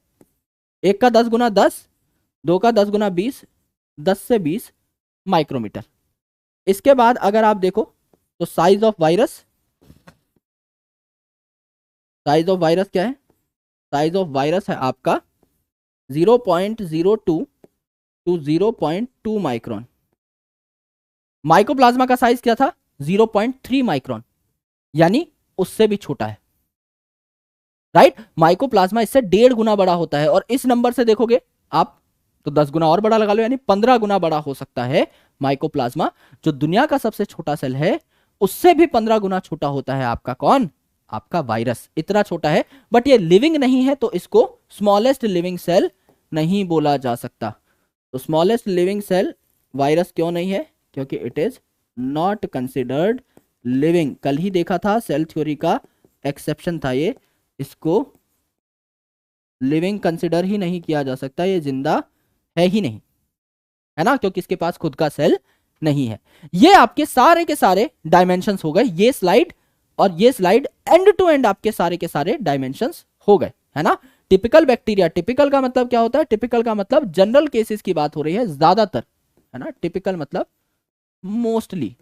Speaker 1: एक का 10 गुना 10, दो का 10 गुना 20, 10 से 20 माइक्रोमीटर। इसके बाद अगर आप देखो तो size of virus, size of virus क्या है? साइज ऑफ वायरस है आपका 0.02 टू 0.2 माइक्रोन। माइकोप्लाज्मा का साइज क्या था? 0.3 माइक्रोन, यानी उससे भी छोटा है, राइट। माइकोप्लाज्मा इससे 1.5 गुना बड़ा होता है, और इस नंबर से देखोगे आप तो 10 गुना और बड़ा लगा लो, यानी 15 गुना बड़ा हो सकता है माइकोप्लाज्मा। जो दुनिया का सबसे छोटा सेल है उससे भी 15 गुना छोटा होता है आपका कौन? आपका वायरस। इतना छोटा है, बट ये लिविंग नहीं है, तो इसको स्मॉलेस्ट लिविंग सेल नहीं बोला जा सकता। तो स्मॉलेस्ट लिविंग सेल वायरस क्यों नहीं है? क्योंकि it is not considered living. कल ही देखा था, सेल थ्योरी का एक्सेप्शन था ये, इसको लिविंग कंसिडर ही नहीं किया जा सकता, ये जिंदा है ही नहीं, है ना, क्योंकि इसके पास खुद का सेल नहीं है। ये आपके सारे के सारे डायमेंशंस हो गए, ये स्लाइड और ये स्लाइड एंड टू एंड आपके सारे के सारे डायमेंशंस हो गए, है ना। टिपिकल बैक्टीरिया, टिपिकल का मतलब क्या होता है? टिपिकल का मतलब जनरल केसेस की बात हो रही है, ज्यादातर, है ना। टिपिकल मतलब मोस्टली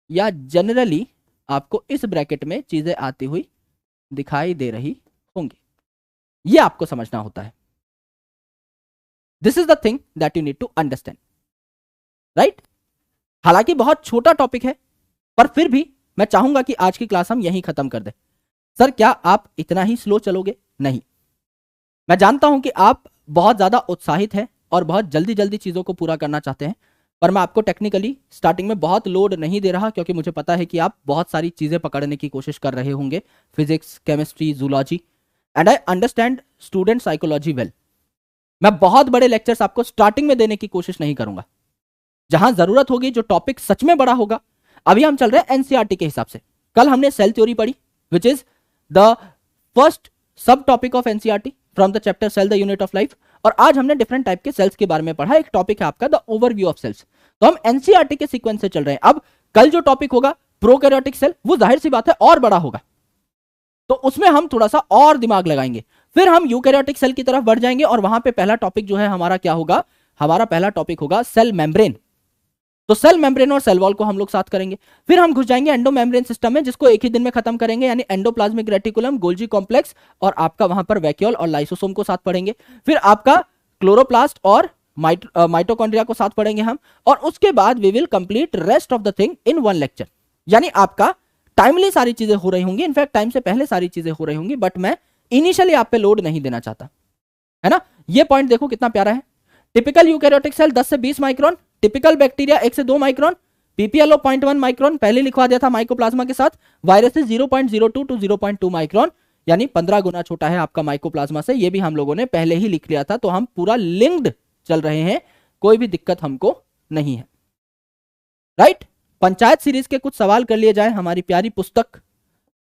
Speaker 1: या जनरली आपको इस ब्रैकेट में चीजें आती हुई दिखाई दे रही होंगी, ये आपको समझना होता है। This is the thing that you need to understand, right. हालांकि बहुत छोटा टॉपिक है, पर फिर भी मैं चाहूंगा कि आज की क्लास हम यहीं खत्म कर दें। सर क्या आप इतना ही स्लो चलोगे? नहीं, मैं जानता हूं कि आप बहुत ज्यादा उत्साहित हैं और बहुत जल्दी जल्दी चीजों को पूरा करना चाहते हैं, पर मैं आपको टेक्निकली स्टार्टिंग में बहुत लोड नहीं दे रहा, क्योंकि मुझे पता है कि आप बहुत सारी चीजें पकड़ने की कोशिश कर रहे होंगे, physics, chemistry, zoology, and I understand student psychology well. मैं बहुत बड़े लेक्चर्स आपको स्टार्टिंग में देने की कोशिश नहीं करूंगा, जहां जरूरत होगी, जो टॉपिक सच में बड़ा होगा। अभी हम चल रहे हैं एनसीईआरटी के हिसाब से। कल हमने सेल थ्योरी पढ़ी, which is the first subtopic of NCERT from the chapter cell the unit of life, और आज हमने डिफरेंट टाइप के सेल्स के बारे में पढ़ा। एक टॉपिक है आपका द ओवरव्यू ऑफ सेल्स। तो हम एनसीईआरटी के सीक्वेंस से चल रहे हैं। अब कल जो टॉपिक होगा प्रोकैरियोटिक सेल, वो जाहिर सी बात है और बड़ा होगा, तो उसमें हम थोड़ा सा और दिमाग लगाएंगे। फिर हम यूकैरियोटिक सेल की तरफ बढ़ जाएंगे, और वहां पे पहला टॉपिक जो है हमारा क्या होगा? हमारा पहला टॉपिक होगा सेल मेम्ब्रेन। तो सेल मेम्ब्रेन और सेल वॉल को हम लोग साथ करेंगे। फिर हम घुस जाएंगे एंडो मेम्ब्रेन सिस्टम में, जिसको एक ही दिन में खत्म करेंगे, यानी एंडोप्लाज्मिक रेटिकुलम, गोल्जी कॉम्प्लेक्स, और आपका वहां पर वैक्यूल और लाइसोसोम को साथ पढ़ेंगे। फिर आपका क्लोरोप्लास्ट और माइटोकॉन्ड्रिया को साथ पढ़ेंगे हम, और उसके बाद we will complete rest of the thing in one lecture. यानी आपका टाइमली सारी चीजें हो रही होंगी, इनफैक्ट टाइम से पहले सारी चीजें हो रही होंगी, बट मैं इनिशियली आप पे लोड नहीं देना चाहता, है ना। ये पॉइंट देखो कितना प्यारा है। टिपिकल यूकैरियोटिक सेल 10 से 20 माइक्रोन, टिपिकल बैक्टीरिया 1 से 2 माइक्रोन, पीपीएलओ 0.1 माइक्रोन पहले लिखवा दिया था माइकोप्लाज्मा के साथ, वायरसेस 0.02 टू 0.2 माइक्रोन, यानी 15 गुना छोटा है आपका माइकोप्लाज्मा से। ये भी हम लोगों ने पहले ही लिख लिया था, तो हम पूरा लिंक्ड चल रहे हैं, कोई भी दिक्कत हमको नहीं है, राइट। पंचायत सीरीज के कुछ सवाल कर लिए जाए, हमारी प्यारी पुस्तक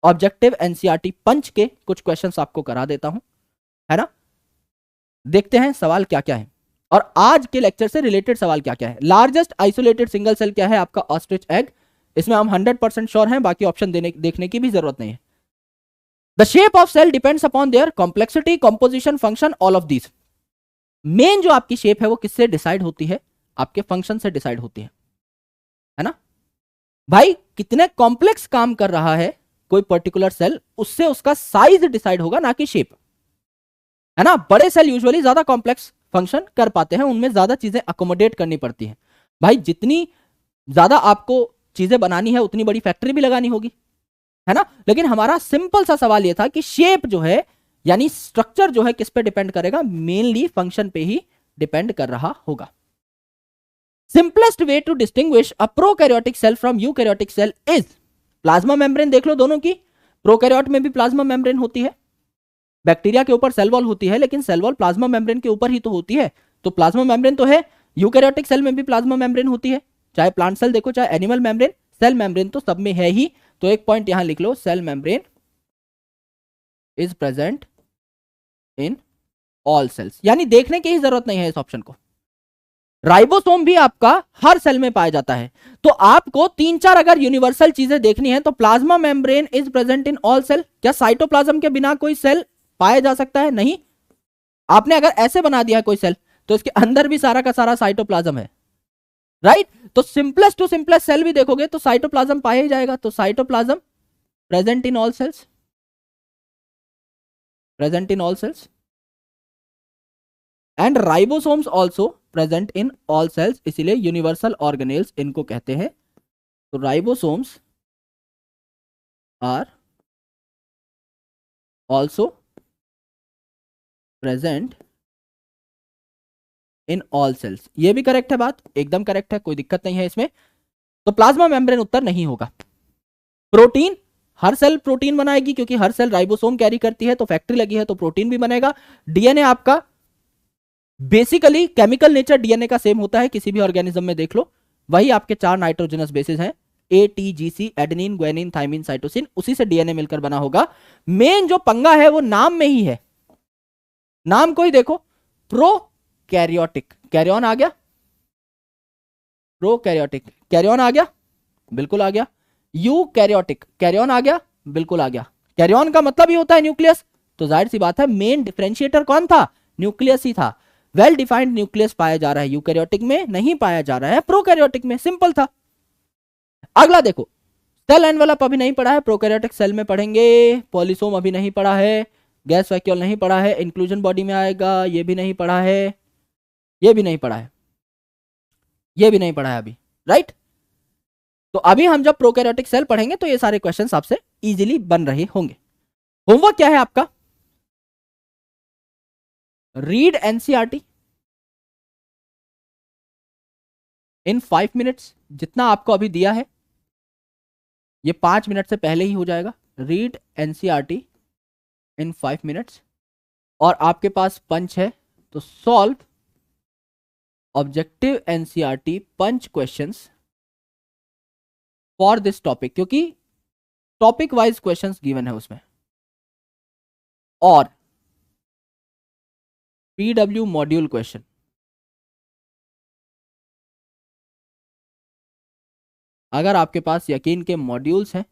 Speaker 1: ऑब्जेक्टिव एनसीईआरटी पंच के कुछ क्वेश्चंस आपको करा देता हूं, है ना। देखते हैं सवाल क्या क्या है, और आज के लेक्चर से रिलेटेड सवाल क्या क्या है। लार्जेस्ट आइसोलेटेड सिंगल सेल क्या है? आपका ऑस्ट्रिच एग। इसमें हम 100% श्योर हैं, बाकी ऑप्शन देखने की भी जरूरत नहीं है। The shape of cell depends upon their complexity, composition, function, all of these. Main जो आपकी शेप है वो किससे डिसाइड होती है? आपके फंक्शन से डिसाइड होती है ना भाई? कितने कॉम्प्लेक्स काम कर रहा है कोई पर्टिकुलर सेल, उससे उसका साइज डिसाइड होगा, ना कि शेप, है ना? बड़े सेल यूजुअली ज्यादा कॉम्प्लेक्स फंक्शन कर पाते हैं, उनमें ज्यादा चीजें अकोमोडेट करनी पड़ती हैं भाई। जितनी ज्यादा आपको चीजें बनानी है उतनी बड़ी फैक्ट्री भी लगानी होगी, है ना? लेकिन हमारा सिंपल सा सवाल यह था कि शेप जो है यानी स्ट्रक्चर जो है किस पे डिपेंड करेगा? मेनली फंक्शन पे ही डिपेंड कर रहा होगा। Simplest way to distinguish a prokaryotic cell from eukaryotic cell is, plasma membrane देख लो दोनों की, प्रोकैरियोट में भी प्लाज्मा मेम्ब्रेन होती है, बैक्टीरिया के ऊपर सेल वॉल होती है, लेकिन सेल वॉल प्लाज्मा मेम्ब्रेन के ऊपर ही तो होती है, तो प्लाज्मा मेम्ब्रेन तो है। यूकैरियोटिक सेल में भी प्लाज्मा मेम्ब्रेन होती है, चाहे प्लांट सेल देखो चाहे एनिमल मेम्ब्रेन, सेल मेम्ब्रेन तो सब में है ही। तो एक पॉइंट यहां लिख लो, cell membrane is present in all cells, यानी देखने की ही जरूरत नहीं है इस ऑप्शन को। राइबोसोम भी आपका हर सेल में पाया जाता है। तो आपको 3-4 अगर यूनिवर्सल चीजें देखनी है तो plasma membrane is present in all cell. क्या साइटोप्लाज्म के बिना कोई सेल पाया जा सकता है? नहीं। आपने अगर ऐसे बना दिया कोई सेल तो इसके अंदर भी सारा का सारा साइटोप्लाज्म है, राइट? तो सिंपलेस्ट टू सिंपलेस्ट सेल भी देखोगे तो साइटोप्लाज्म पाया ही जाएगा। तो cytoplasm present in all cells, present in all cells, and ribosomes also present in all cells, इसीलिए यूनिवर्सल ऑर्गेनेल्स इनको कहते हैं। तो ribosomes are also present in all cells, ये भी करेक्ट है, बात एकदम करेक्ट है, कोई दिक्कत नहीं है इसमें। तो प्लाज्मा मेम्ब्रेन उत्तर नहीं होगा। प्रोटीन, हर सेल प्रोटीन बनाएगी क्योंकि हर सेल राइबोसोम कैरी करती है, तो फैक्ट्री लगी है तो प्रोटीन भी बनेगा। डीएनए आपका बेसिकली केमिकल नेचर डीएनए का सेम होता है, किसी भी ऑर्गेनिज्म में देख लो, वही आपके 4 नाइट्रोजनस बेसिस हैं, ATGC, adenine, guanine, thymine, cytosine, उसी से डीएनए मिलकर बना होगा। मेन जो पंगा है वो नाम में ही है। नाम को ही देखो, प्रोकैरियोटिक, कैरियन आ गया, प्रोकैरियोटिक कैरियन आ गया, बिल्कुल आ गया। यूकैरियोटिक कैरियन आ गया, बिल्कुल आ गया। कैरियन का मतलब ही होता है न्यूक्लियस, तो जाहिर सी बात है मेन डिफरेंशिएटर कौन था? न्यूक्लियस ही था। वेल डिफाइंड न्यूक्लियस पाया जा रहा है यूकैरियोटिक में, नहीं पाया जा रहा है प्रोकैरियोटिक में, सिंपल था। अगला देखो, सेल एनवेलप अभी नहीं पढ़ा है, प्रोकैरियोटिक सेल में पढ़ेंगे। पॉलीसोम अभी नहीं पढ़ा है, गैस वैक्यूल नहीं पढ़ा है, इंक्लूजन बॉडी में आएगा, ये भी नहीं पढ़ा है, ये भी नहीं पढ़ा है, ये भी नहीं पढ़ा है अभी, राइट? तो अभी हम जब प्रोकैरियोटिक सेल पढ़ेंगे तो ये सारे क्वेश्चंस आपसे इजीली बन रहे होंगे। होमवर्क क्या है आपका? रीड एनसीईआरटी इन 5 मिनट्स, जितना आपको अभी दिया है ये 5 मिनट से पहले ही हो जाएगा। रीड एनसीईआरटी इन 5 मिनट्स, और आपके पास पंच है तो solve objective NCERT punch questions for this topic, क्योंकि टॉपिक वाइज क्वेश्चंस गिवन है उसमें, और पीडब्ल्यू मॉड्यूल क्वेश्चन। अगर आपके पास यकीन के मॉड्यूल्स हैं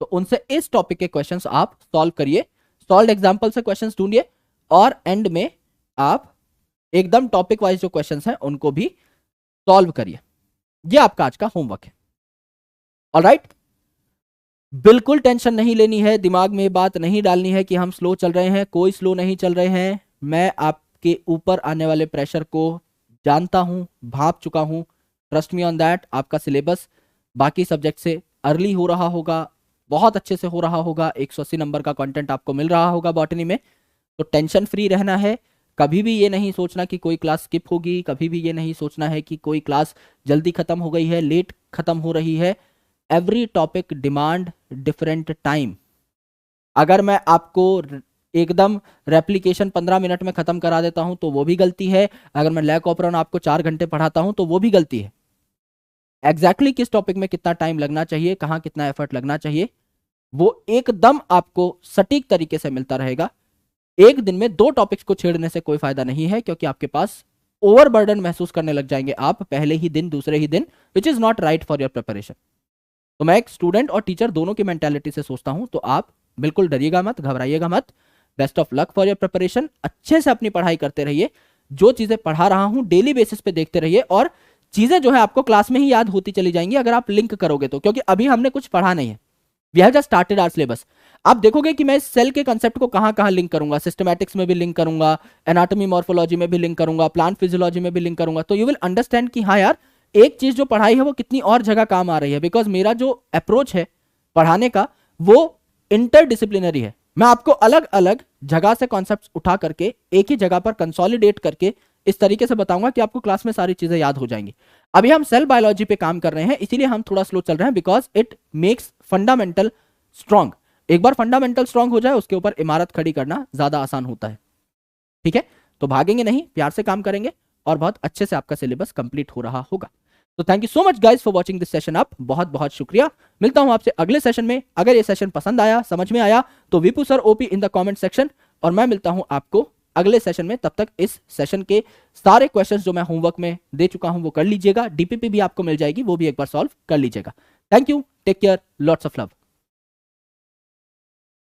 Speaker 1: तो उनसे इस टॉपिक के क्वेश्चंस आप सॉल्व करिए, सॉल्व एग्जांपल से क्वेश्चंस ढूंढिए, और एंड में आप एकदम टॉपिक वाइज जो क्वेश्चंस हैं उनको भी सॉल्व करिए। ये आपका आज का होमवर्क है। ऑलराइट, बिल्कुल टेंशन नहीं लेनी है, दिमाग में बात नहीं डालनी है कि हम स्लो चल रहे हैं, कोई स्लो नहीं चल रहे हैं। मैं आपके ऊपर आने वाले प्रेशर को जानता हूं, भाप चुका हूं, ट्रस्ट मी ऑन दैट। आपका सिलेबस बाकी सब्जेक्ट से अर्ली हो रहा होगा, बहुत अच्छे से हो रहा होगा, 180 नंबर का कंटेंट आपको मिल रहा होगा बॉटनी में, तो टेंशन फ्री रहना है। कभी भी ये नहीं सोचना कि कोई क्लास स्किप होगी, कभी भी ये नहीं सोचना है कि कोई क्लास जल्दी खत्म हो गई है, लेट खत्म हो रही है। Every topic demand different time. अगर मैं आपको एकदम रेप्लिकेशन 15 मिनट में खत्म करा देता हूं तो वो भी गलती है, अगर मैं लैक ऑपरन आपको 4 घंटे पढ़ाता हूं तो वो भी गलती है। एग्जैक्टली किस टॉपिक में कितना टाइम लगना चाहिए, कहां कितना एफर्ट लगना चाहिए, वो एकदम आपको सटीक तरीके से मिलता रहेगा। एक दिन में 2 टॉपिक्स को छेड़ने से कोई फायदा नहीं है, क्योंकि आपके पास ओवरबर्डन महसूस करने लग जाएंगे आप पहले ही दिन, दूसरे ही दिन, which is not right for your preparation. तो मैं एक स्टूडेंट और टीचर दोनों की मेंटालिटी से सोचता हूं, तो आप बिल्कुल डरिएगा मत, घबराइएगा मत, best of luck for your preparation. अच्छे से अपनी पढ़ाई करते रहिए, जो चीजें पढ़ा रहा हूं डेली बेसिस पे देखते रहिए, और चीजें जो है आपको क्लास में ही याद होती चली जाएंगी अगर आप लिंक करोगे तो, क्योंकि अभी हमने कुछ पढ़ा नहीं है, we have just started our syllabus. आप देखोगे कि मैं इस सेल के कंसेप्ट को कहां कहां लिंक करूंगा, सिस्टमैटिक्स में भी लिंक करूंगा, एनाटॉमी मॉर्फोलॉजी में भी लिंक करूंगा, प्लांट फिजियोलॉजी में भी लिंक करूंगा, तो यू विल अंडरस्टैंड कि हाँ यार एक चीज जो पढ़ाई है वो कितनी और जगह काम आ रही है, बिकॉज मेरा जो अप्रोच है पढ़ाने का वो इंटरडिसिप्लिनरी है। मैं आपको अलग अलग जगह से कॉन्सेप्ट्स उठा करके एक ही जगह पर कंसोलिडेट करके इस तरीके से बताऊंगा कि आपको क्लास में सारी चीजें याद हो जाएंगी। अभी हम सेल बायोलॉजी पे काम कर रहे हैं, इसीलिए हम थोड़ा स्लो चल रहे हैं, because it makes fundamental strong. एक बार फंडामेंटल स्ट्रांग हो जाए उसके ऊपर इमारत खड़ी करना ज्यादा आसान होता है। ठीक है, तो भागेंगे नहीं, प्यार से काम करेंगे और बहुत अच्छे से आपका सिलेबस कंप्लीट हो रहा होगा। तो thank you so much guys for watching this session up, बहुत बहुत शुक्रिया। मिलता हूं आपसे अगले सेशन में। अगर ये सेशन पसंद आया, समझ में आया, तो Vipu sir OP in the comment section, और मैं मिलता हूं आपको अगले सेशन में। तब तक इस सेशन के सारे क्वेश्चंस जो मैं होमवर्क में दे चुका हूं वो कर लीजिएगा, डीपीपी भी आपको मिल जाएगी, वो भी एक बार सॉल्व कर लीजिएगा। Thank you, take care, lots of love.